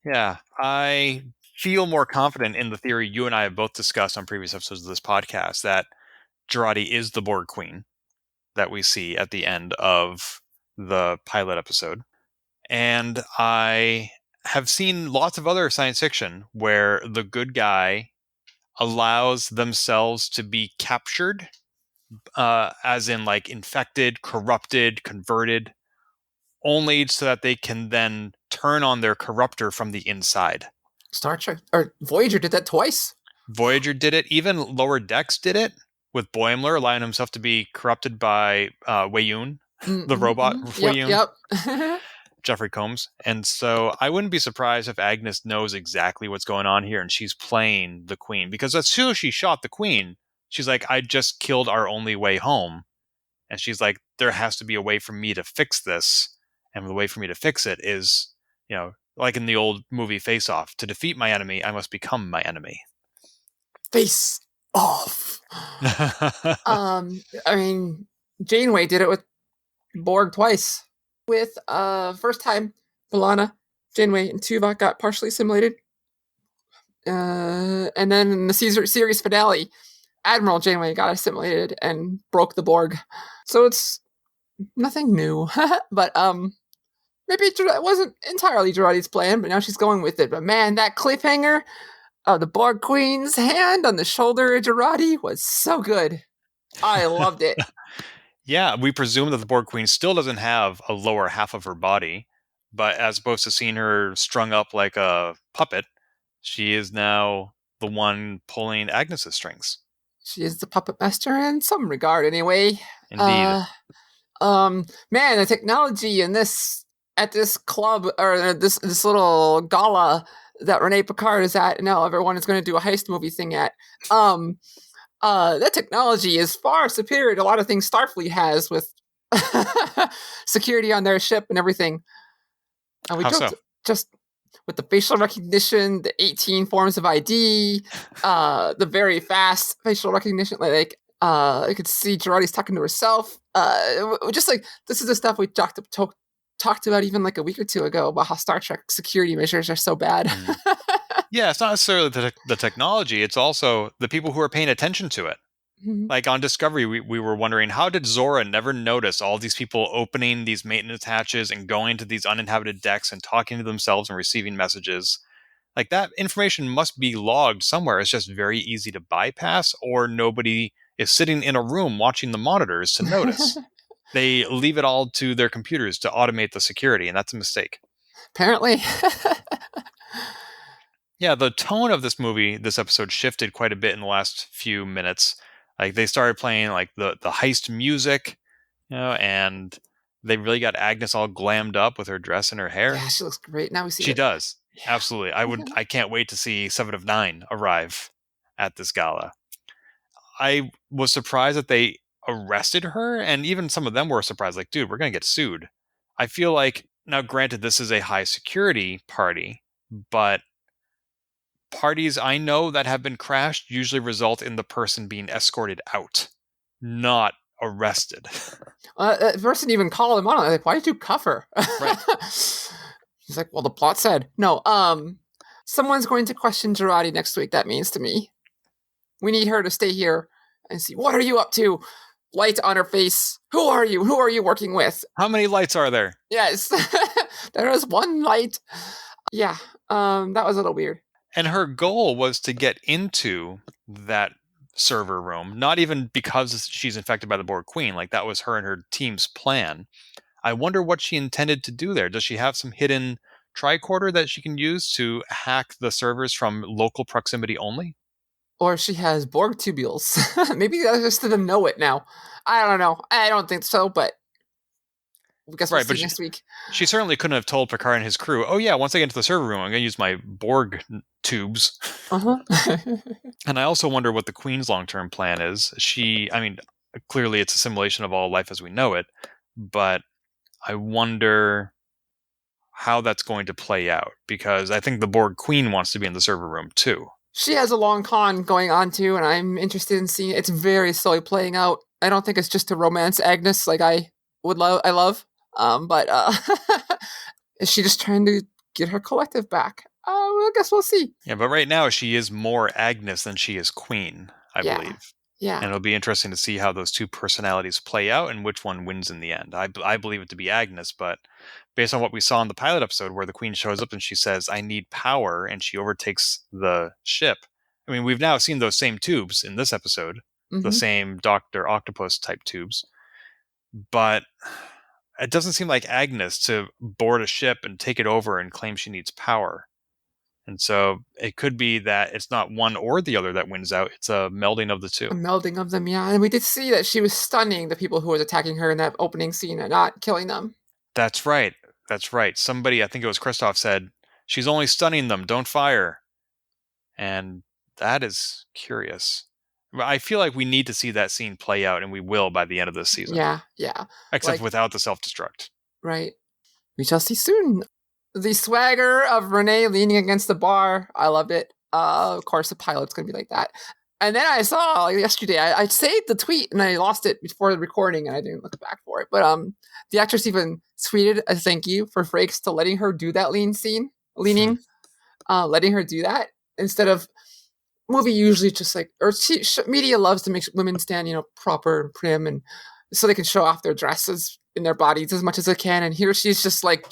Yeah, I feel more confident in the theory you and I have both discussed on previous episodes of this podcast that Jurati is the Borg Queen that we see at the end of the pilot episode. And I have seen lots of other science fiction where the good guy allows themselves to be captured, as in like infected, corrupted, converted, only so that they can then turn on their corruptor from the inside. Star Trek or Voyager did that twice. Voyager did it. Even Lower Decks did it with Boimler allowing himself to be corrupted by Wei-Yun, the robot Wei-Yun. Yep. Jeffrey Combs. And so I wouldn't be surprised if Agnes knows exactly what's going on here and she's playing the Queen. Because as soon as she shot the Queen, she's like, I just killed our only way home. And she's like, there has to be a way for me to fix this. And the way for me to fix it is, like in the old movie Face Off, to defeat my enemy, I must become my enemy. Face off. I mean, Janeway did it with Borg twice. With first time, B'Elanna, Janeway, and Tuvok got partially assimilated. And then in the series finale, Admiral Janeway got assimilated and broke the Borg. So it's nothing new. But maybe it wasn't entirely Jurati's plan, but now she's going with it. But man, that cliffhanger of the Borg Queen's hand on the shoulder of Jurati was so good. I loved it. Yeah, we presume that the Borg Queen still doesn't have a lower half of her body, but as opposed to seeing her strung up like a puppet, she is now the one pulling Agnes's strings. She is the puppet master in some regard, anyway. Indeed. Man, the technology in at this club or this little gala that Rene Picard is at, and now everyone is going to do a heist movie thing at. That technology is far superior to a lot of things Starfleet has with security on their ship and everything. And How so? Just with the facial recognition, the 18 forms of ID, the very fast facial recognition. Like I could see Jurati's talking to herself. Just like this is the stuff we talked about even like a week or two ago about how Star Trek security measures are so bad. Yeah, it's not necessarily the technology. It's also the people who are paying attention to it. Mm-hmm. Like on Discovery, we were wondering, how did Zora never notice all these people opening these maintenance hatches and going to these uninhabited decks and talking to themselves and receiving messages? Like that information must be logged somewhere. It's just very easy to bypass, or nobody is sitting in a room watching the monitors to notice. They leave it all to their computers to automate the security, and that's a mistake. Apparently. Yeah, the tone of this episode shifted quite a bit in the last few minutes. Like they started playing like the heist music, and they really got Agnes all glammed up with her dress and her hair. Yeah, she looks great. Now we see she does. Yeah. Absolutely. I can't wait to see 7 of 9 arrive at this gala. I was surprised that they arrested her, and even some of them were surprised, like, dude, we're going to get sued. I feel like, now granted, this is a high security party, but parties I know that have been crashed usually result in the person being escorted out, not arrested. The person even called him on it. Like, why did you cuff her? Right. He's like, well, the plot said. No, someone's going to question Jurati next week, that means to me. We need her to stay here and see, what are you up to? Light on her face. Who are you? Who are you working with? How many lights are there? Yes. There is one light. Yeah, that was a little weird. And her goal was to get into that server room, not even because she's infected by the Borg Queen. Like, that was her and her team's plan. I wonder what she intended to do there. Does she have some hidden tricorder that she can use to hack the servers from local proximity only? Or she has Borg tubules. Maybe that's just to know it now. I don't know. I don't think so, but I guess we'll see next week. She certainly couldn't have told Picard and his crew, oh yeah, once I get into the server room, I'm going to use my Borg tubes. Uh-huh. And I also wonder what the Queen's long-term plan is. Clearly it's a simulation of all life as we know it, but I wonder how that's going to play out, because I think the Borg Queen wants to be in the server room too. She has a long con going on too, and I'm interested in seeing it. It's very slowly playing out. I don't think it's just to romance Agnes like I love. But is she just trying to get her collective back? I guess we'll see. Yeah, but right now she is more Agnes than she is Queen, I believe. Yeah. And it'll be interesting to see how those two personalities play out and which one wins in the end. I believe it to be Agnes, but based on what we saw in the pilot episode where the Queen shows up and she says, I need power, and she overtakes the ship. I mean, we've now seen those same tubes in this episode, the same Dr. Octopus type tubes, but it doesn't seem like Agnes to board a ship and take it over and claim she needs power. And so it could be that it's not one or the other that wins out. It's a melding of the two. A melding of them, yeah. And we did see that she was stunning the people who was attacking her in that opening scene and not killing them. That's right. That's right. Somebody, I think it was Christoph, said, she's only stunning them. Don't fire. And that is curious. I feel like we need to see that scene play out, and we will by the end of this season. Yeah. Except without the self-destruct. Right. We shall see soon. The swagger of Renee leaning against the bar. I loved it. Of course, the pilot's going to be like that. And then I saw yesterday, I saved the tweet and I lost it before the recording and I didn't look back for it. But the actress even tweeted a thank you for Frakes to letting her do that letting her do that instead of movie usually just like, or media loves to make women stand, proper and prim and so they can show off their dresses in their bodies as much as they can. And here she's just like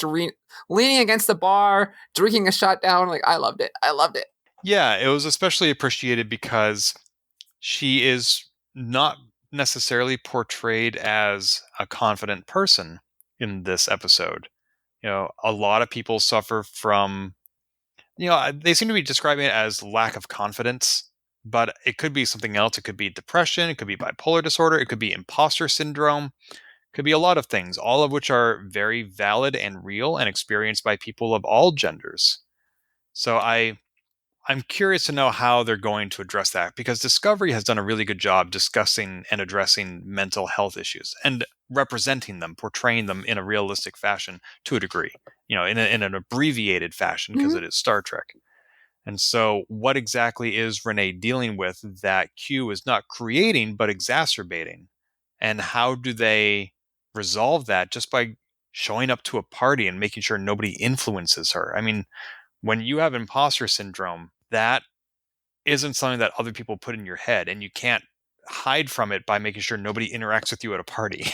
leaning against the bar, drinking a shot down. Like, I loved it. Yeah, it was especially appreciated because she is not necessarily portrayed as a confident person in this episode. A lot of people suffer from, they seem to be describing it as lack of confidence, but it could be something else. It could be depression. It could be bipolar disorder. It could be imposter syndrome. Could be a lot of things, all of which are very valid and real and experienced by people of all genders. So I'm curious to know how they're going to address that, because Discovery has done a really good job discussing and addressing mental health issues and representing them, portraying them in a realistic fashion to a degree, in an abbreviated fashion because it is Star Trek. And so what exactly is Renee dealing with that Q is not creating but exacerbating? And how do they resolve that just by showing up to a party and making sure nobody influences her? I mean, when you have imposter syndrome, that isn't something that other people put in your head, and you can't hide from it by making sure nobody interacts with you at a party.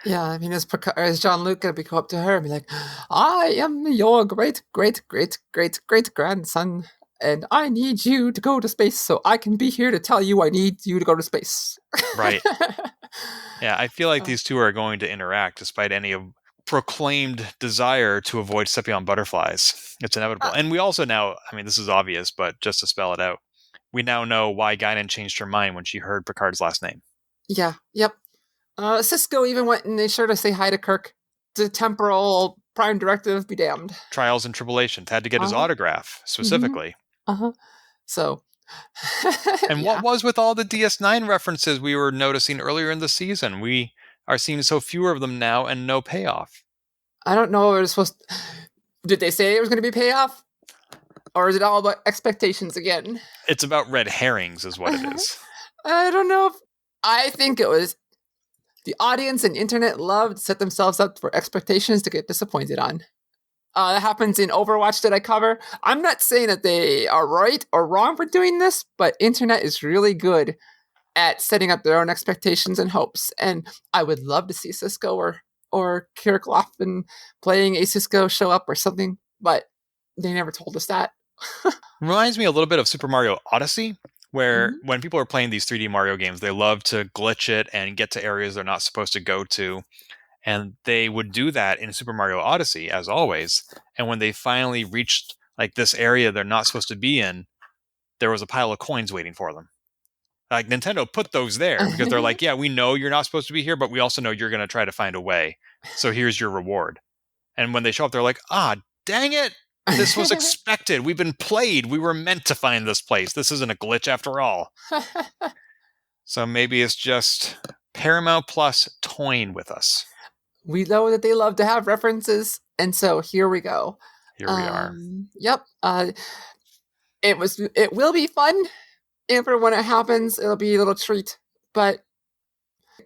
Yeah, I mean, is Jean-Luc going to go up to her and be like, I am your great, great, great, great, great grandson, and I need you to go to space, so I can be here to tell you I need you to go to space. Right. Yeah, I feel like these two are going to interact despite any proclaimed desire to avoid stepping on butterflies. It's inevitable. And we also now, I mean, this is obvious, but just to spell it out, we now know why Guinan changed her mind when she heard Picard's last name. Yeah, yep. Cisco even went and they sure to say hi to Kirk. The temporal prime directive be damned. Trials and tribulations. Had to get his autograph, specifically. So... And what was with all the DS9 references we were noticing earlier in the season? We are seeing so fewer of them now and no payoff. I don't know. It was supposed to... Did they say it was going to be payoff? Or is it all about expectations again? It's about red herrings is what it is. I don't know. I think it was the audience and internet loved to set themselves up for expectations to get disappointed on. That happens in Overwatch that I cover. I'm not saying that they are right or wrong for doing this, but internet is really good at setting up their own expectations and hopes. And I would love to see Cisco or Kirkloff playing a Cisco show up or something, but they never told us that. Reminds me a little bit of Super Mario Odyssey, where when people are playing these 3D Mario games, they love to glitch it and get to areas they're not supposed to go to. And they would do that in Super Mario Odyssey, as always. And when they finally reached like this area they're not supposed to be in, there was a pile of coins waiting for them. Like Nintendo put those there because they're like, yeah, we know you're not supposed to be here, but we also know you're going to try to find a way. So here's your reward. And when they show up, they're like, dang it. This was expected. We've been played. We were meant to find this place. This isn't a glitch after all. So maybe it's just Paramount Plus toying with us. We know that they love to have references, and so here we go. Here we are. Yep. It will be fun. And for when it happens, it'll be a little treat. But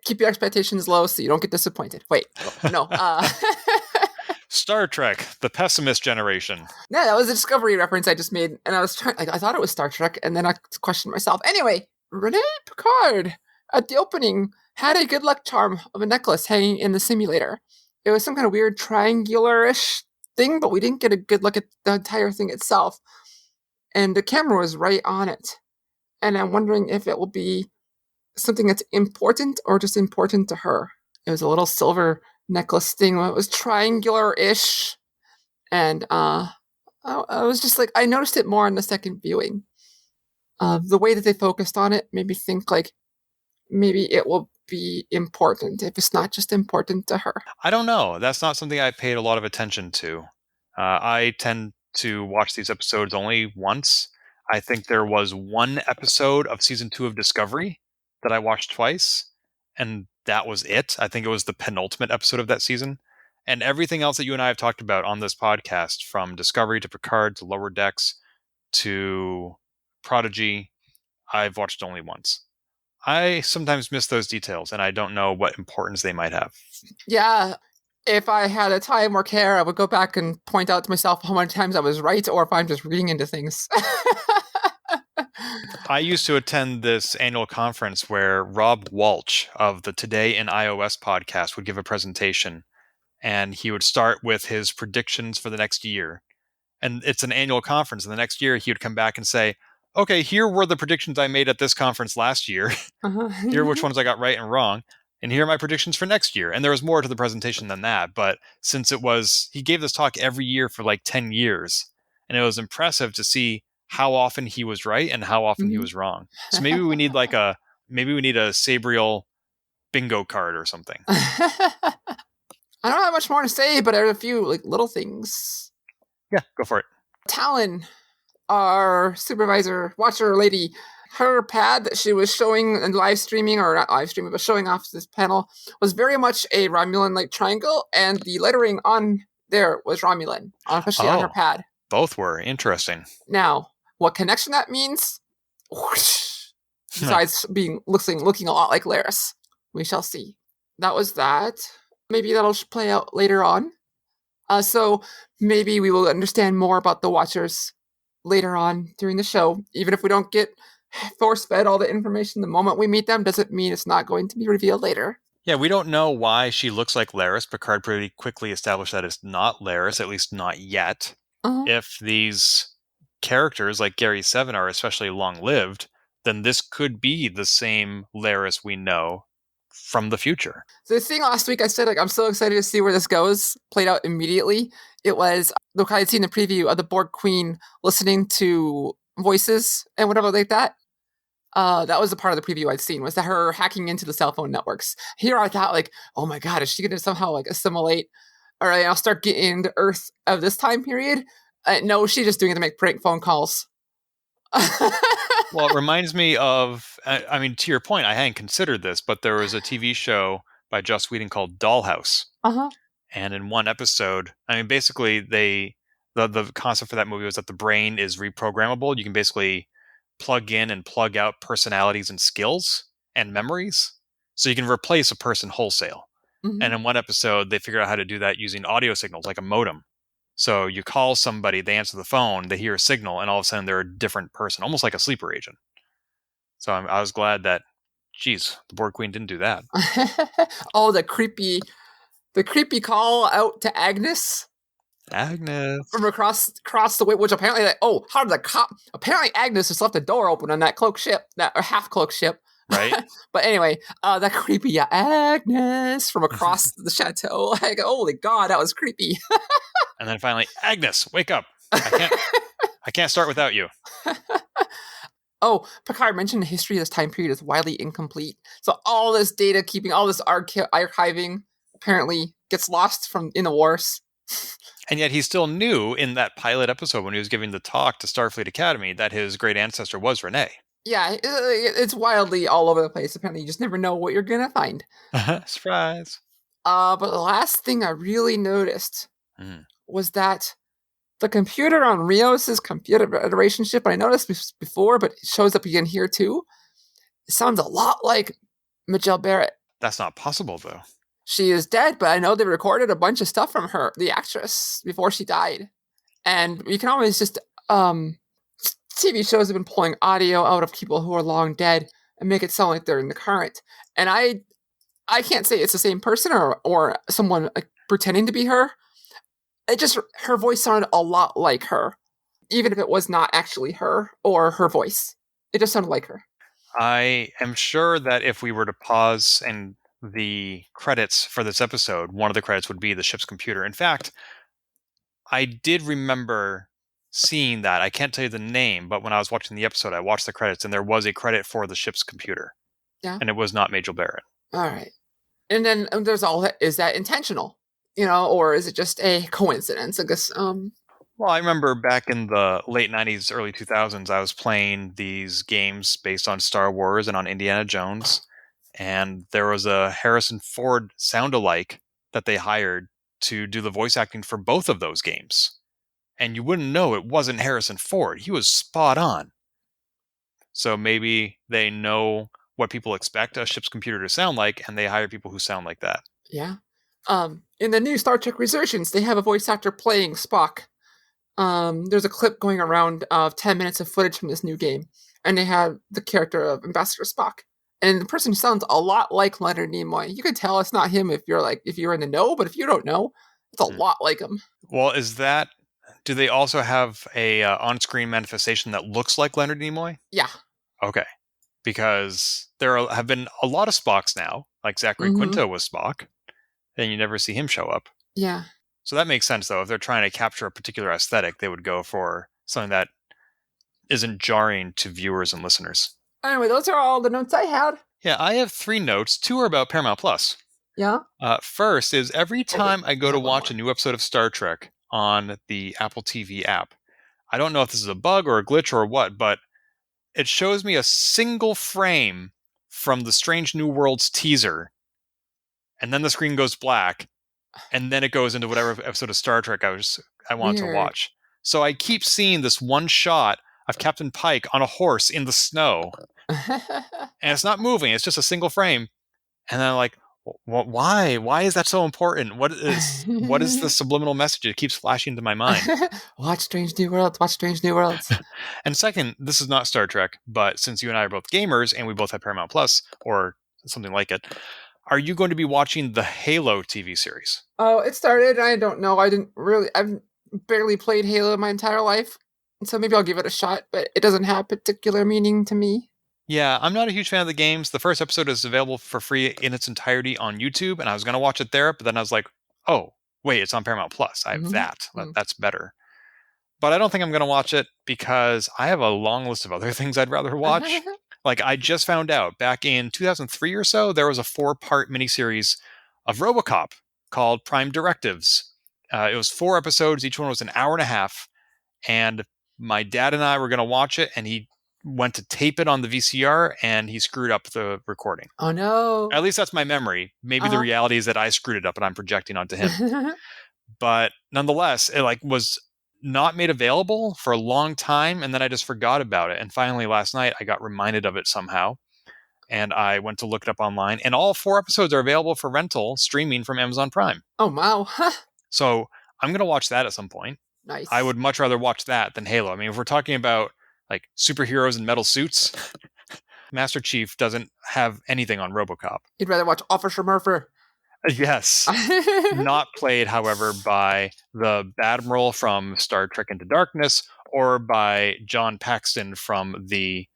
keep your expectations low so you don't get disappointed. Wait, no. Star Trek, the pessimist generation. Yeah, that was a Discovery reference I just made, and I was trying. Like, I thought it was Star Trek, and then I questioned myself. Anyway, Rene Picard at the opening had a good luck charm of a necklace hanging in the simulator. It was some kind of weird triangular-ish thing, but we didn't get a good look at the entire thing itself. And the camera was right on it. And I'm wondering if it will be something that's important or just important to her. It was a little silver necklace thing. It was triangular-ish. And I was just like, I noticed it more on the second viewing. The way that they focused on it made me think like maybe it will be important if it's not just important to her. I don't know. That's not something I paid a lot of attention to. I tend to watch these episodes only once. I think there was one episode of season 2 of Discovery that I watched twice, and that was it. I think it was the penultimate episode of that season. And everything else that you and I have talked about on this podcast, from Discovery to Picard to Lower Decks to Prodigy, I've watched only once. I sometimes miss those details, and I don't know what importance they might have. Yeah, if I had a time or care, I would go back and point out to myself how many times I was right, or if I'm just reading into things. I used to attend this annual conference where Rob Walsh of the Today in iOS podcast would give a presentation, and he would start with his predictions for the next year. And it's an annual conference, and the next year he would come back and say, okay, here were the predictions I made at this conference last year. Here are which ones I got right and wrong. And here are my predictions for next year. And there was more to the presentation than that. But since he gave this talk every year for like 10 years. And it was impressive to see how often he was right and how often he was wrong. So maybe we need a Sabriel bingo card or something. I don't have much more to say, but there are a few like little things. Yeah, go for it. Talon, our supervisor, watcher lady, her pad that she was showing and live streaming, or not live streaming, but showing off this panel, was very much a Romulan-like triangle, and the lettering on there was Romulan, especially on her pad. Both were. Interesting. Now, what connection that means, whoosh, besides looking a lot like Laris, we shall see. That was that. Maybe that'll play out later on. So maybe we will understand more about the Watchers later on during the show. Even if we don't get force-fed all the information the moment we meet them, doesn't mean it's not going to be revealed later. Yeah, we don't know why she looks like Laris. Picard pretty quickly established that it's not Laris, at least not yet. If these characters like Gary 7 are especially long-lived, then this could be the same Laris we know from the future. So the thing last week I said, like, I'm so excited to see where this goes, played out immediately. It was, look, I had seen the preview of the Borg Queen listening to voices and whatever like that. That was the part of the preview I'd seen, was that her hacking into the cell phone networks. Here I thought, like, oh my god, is she going to somehow like assimilate, or I'll start getting into Earth of this time period? No, she's just doing it to make prank phone calls. Well, it reminds me of, I mean, to your point, I hadn't considered this, but there was a TV show by Joss Whedon called Dollhouse. And in one episode, I mean, basically the concept for that movie was that the brain is reprogrammable. You can basically plug in and plug out personalities and skills and memories. So you can replace a person wholesale. And in one episode, they figured out how to do that using audio signals, like a modem. So you call somebody, they answer the phone, they hear a signal, and all of a sudden they're a different person, almost like a sleeper agent. So I was glad that, geez, the Borg Queen didn't do that. Oh, the creepy call out to Agnes. Agnes. From across the way, which apparently, like, oh, how did the cop? Apparently, Agnes just left the door open on that cloak ship, that or half cloak ship. Right. But anyway, that creepy Agnes from across the chateau. Like, holy god, that was creepy. And then finally, Agnes, wake up! I can't start without you. Oh, Picard mentioned the history of this time period is widely incomplete. So all this data keeping, all this archiving, apparently gets lost in the wars. And yet he still knew in that pilot episode when he was giving the talk to Starfleet Academy that his great ancestor was Renee. Yeah, it's wildly all over the place. Apparently, you just never know what you're going to find. Surprise. But the last thing I really noticed was that the computer on Rios' computer federation ship, I noticed this before, but it shows up again here too. It sounds a lot like Majel Barrett. That's not possible, though. she is dead, but I know they recorded a bunch of stuff from her, the actress, before she died. And you can always just, TV shows have been pulling audio out of people who are long dead and make it sound like they're in the current. And I can't say it's the same person or someone pretending to be her. Her voice sounded a lot like her, even if it was not actually her or her voice. It just sounded like her. I am sure that if we were to pause and the credits for this episode, one of the credits would be the ship's computer. In fact, I did remember seeing that. I can't tell you the name, but when I was watching the episode, I watched the credits and there was a credit for the ship's computer. Yeah. And it was not Majel Barrett. All right. And then there's is that intentional? Or is it just a coincidence? I guess. Well, I remember back in the late 90s, early 2000s, I was playing these games based on Star Wars and on Indiana Jones. And there was a Harrison Ford sound-alike that they hired to do the voice acting for both of those games. And you wouldn't know it wasn't Harrison Ford. He was spot on. So maybe they know what people expect a ship's computer to sound like, and they hire people who sound like that. Yeah. In the new Star Trek Resurgence, they have a voice actor playing Spock. There's a clip going around of 10 minutes of footage from this new game, and they have the character of Ambassador Spock. And the person sounds a lot like Leonard Nimoy. You can tell it's not him if you're in the know, but if you don't know, it's a lot like him. Well, do they also have a on-screen manifestation that looks like Leonard Nimoy? Yeah. Okay. Because there have been a lot of Spocks now, like Zachary Quinto was Spock, and you never see him show up. Yeah. So that makes sense, though. If they're trying to capture a particular aesthetic, they would go for something that isn't jarring to viewers and listeners. Anyway, those are all the notes I had. Yeah, I have 3 notes. 2 are about Paramount Plus. Yeah. First is every time I go to watch a new episode of Star Trek on the Apple TV app, I don't know if this is a bug or a glitch or what, but it shows me a single frame from the Strange New Worlds teaser, and then the screen goes black, and then it goes into whatever episode of Star Trek I want to watch. So I keep seeing this one shot of Captain Pike on a horse in the snow, and it's not moving. It's just a single frame. And then I'm like, why? Why is that so important? What is the subliminal message? It keeps flashing into my mind. Watch Strange New Worlds. Watch Strange New Worlds. And second, this is not Star Trek, but since you and I are both gamers and we both have Paramount Plus or something like it, are you going to be watching the Halo TV series? Oh, it started. I don't know. I've barely played Halo my entire life. So maybe I'll give it a shot, but it doesn't have particular meaning to me. Yeah, I'm not a huge fan of the games. The first episode is available for free in its entirety on YouTube, and I was going to watch it there, but then I was like, oh, wait, it's on Paramount Plus. I have that. That's better. But I don't think I'm going to watch it because I have a long list of other things I'd rather watch. Like, I just found out back in 2003 or so, there was a 4-part miniseries of RoboCop called Prime Directives. It was 4 episodes. Each one was an hour and a half. And my dad and I were going to watch it, and he went to tape it on the VCR, and he screwed up the recording. Oh, no. At least that's my memory. Maybe the reality is that I screwed it up, and I'm projecting onto him. But nonetheless, it was not made available for a long time, and then I just forgot about it. And finally, last night, I got reminded of it somehow, and I went to look it up online. And all 4 episodes are available for rental, streaming from Amazon Prime. Oh, wow. So I'm going to watch that at some point. Nice. I would much rather watch that than Halo. I mean, if we're talking about like superheroes in metal suits, Master Chief doesn't have anything on RoboCop. You'd rather watch Officer Murphy. Yes. Not played, however, by the Admiral from Star Trek Into Darkness or by John Paxton from the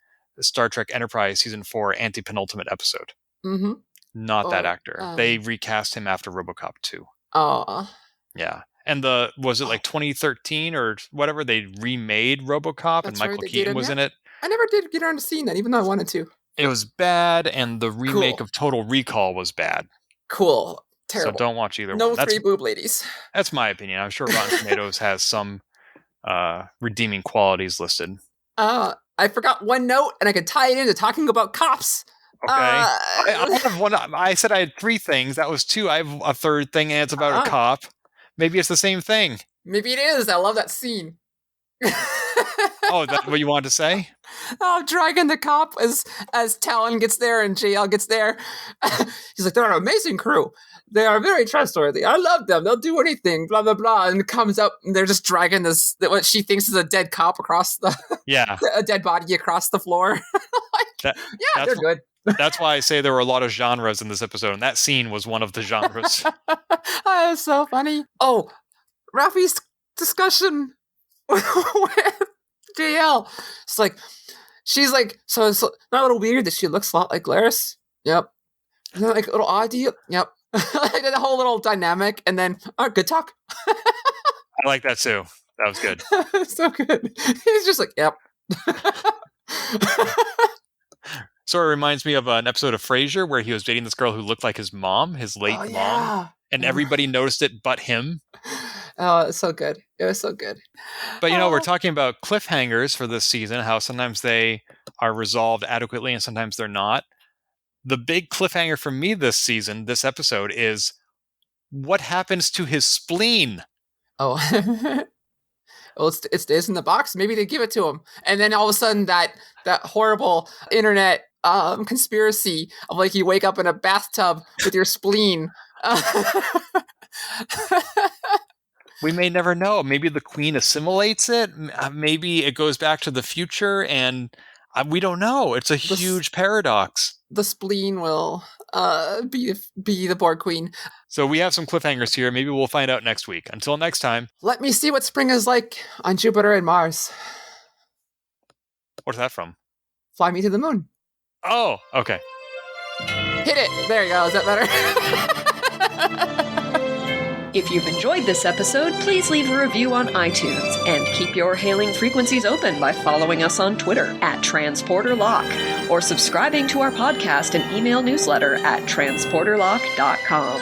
Star Trek Enterprise Season 4 anti-penultimate episode. Mm-hmm. Not that actor. They recast him after RoboCop 2. Oh. Yeah. And was it like 2013 or whatever? They remade RoboCop. That's and Michael Keaton was in it. I never did get around to seeing that, even though I wanted to. It was bad, and the remake of Total Recall was bad. Cool. Terrible. So don't watch either one. No 3 boob ladies. That's my opinion. I'm sure Rotten Tomatoes has some redeeming qualities listed. I forgot one note, and I could tie it into talking about cops. Okay. I have one. I said I had 3 things. That was 2. I have a 3rd thing, and it's about a cop. Maybe it's the same thing. Maybe it is. I love that scene. Oh, that's what you wanted to say? Oh, dragging the cop as Talon gets there and JL gets there. He's like, they're an amazing crew. They are very trustworthy. I love them. They'll do anything, blah, blah, blah. And it comes up and they're just dragging what she thinks is a dead cop across a dead body across the floor. They're good. That's why I say there were a lot of genres in this episode, and that scene was one of the genres. That was so funny. Oh, Raffi's discussion with JL. It's like, she's like, so it's not a little weird that she looks a lot like Glarus? Yep. And then like a little odd to you? Yep. Like the whole little dynamic, and then, good talk. I like that too. That was good. So good. He's just like, yep. Sort of reminds me of an episode of Frasier where he was dating this girl who looked like his mom, his late mom. And everybody noticed it but him. Oh, it's so good. It was so good. But, we're talking about cliffhangers for this season, how sometimes they are resolved adequately and sometimes they're not. The big cliffhanger for me this season, this episode, is what happens to his spleen? Oh, well, it stays in the box. Maybe they give it to him. And then all of a sudden that horrible internet conspiracy of like you wake up in a bathtub with your spleen. We may never know. Maybe the queen assimilates it. Maybe it goes back to the future, and we don't know. It's a huge paradox. The spleen will be the Borg Queen. So we have some cliffhangers here. Maybe we'll find out next week. Until next time. Let me see what spring is like on Jupiter and Mars. What's that from? Fly Me to the Moon. Oh, okay. Hit it. There you go. Is that better? If you've enjoyed this episode, please leave a review on iTunes and keep your hailing frequencies open by following us on Twitter @TransporterLock or subscribing to our podcast and email newsletter at transporterlock.com.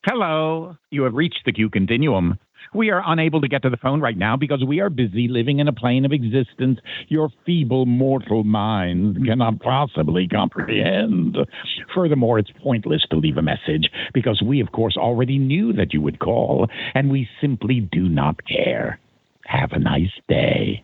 Hello. You have reached the Q Continuum. We are unable to get to the phone right now because we are busy living in a plane of existence your feeble mortal minds cannot possibly comprehend. Furthermore, it's pointless to leave a message because we, of course, already knew that you would call, and we simply do not care. Have a nice day.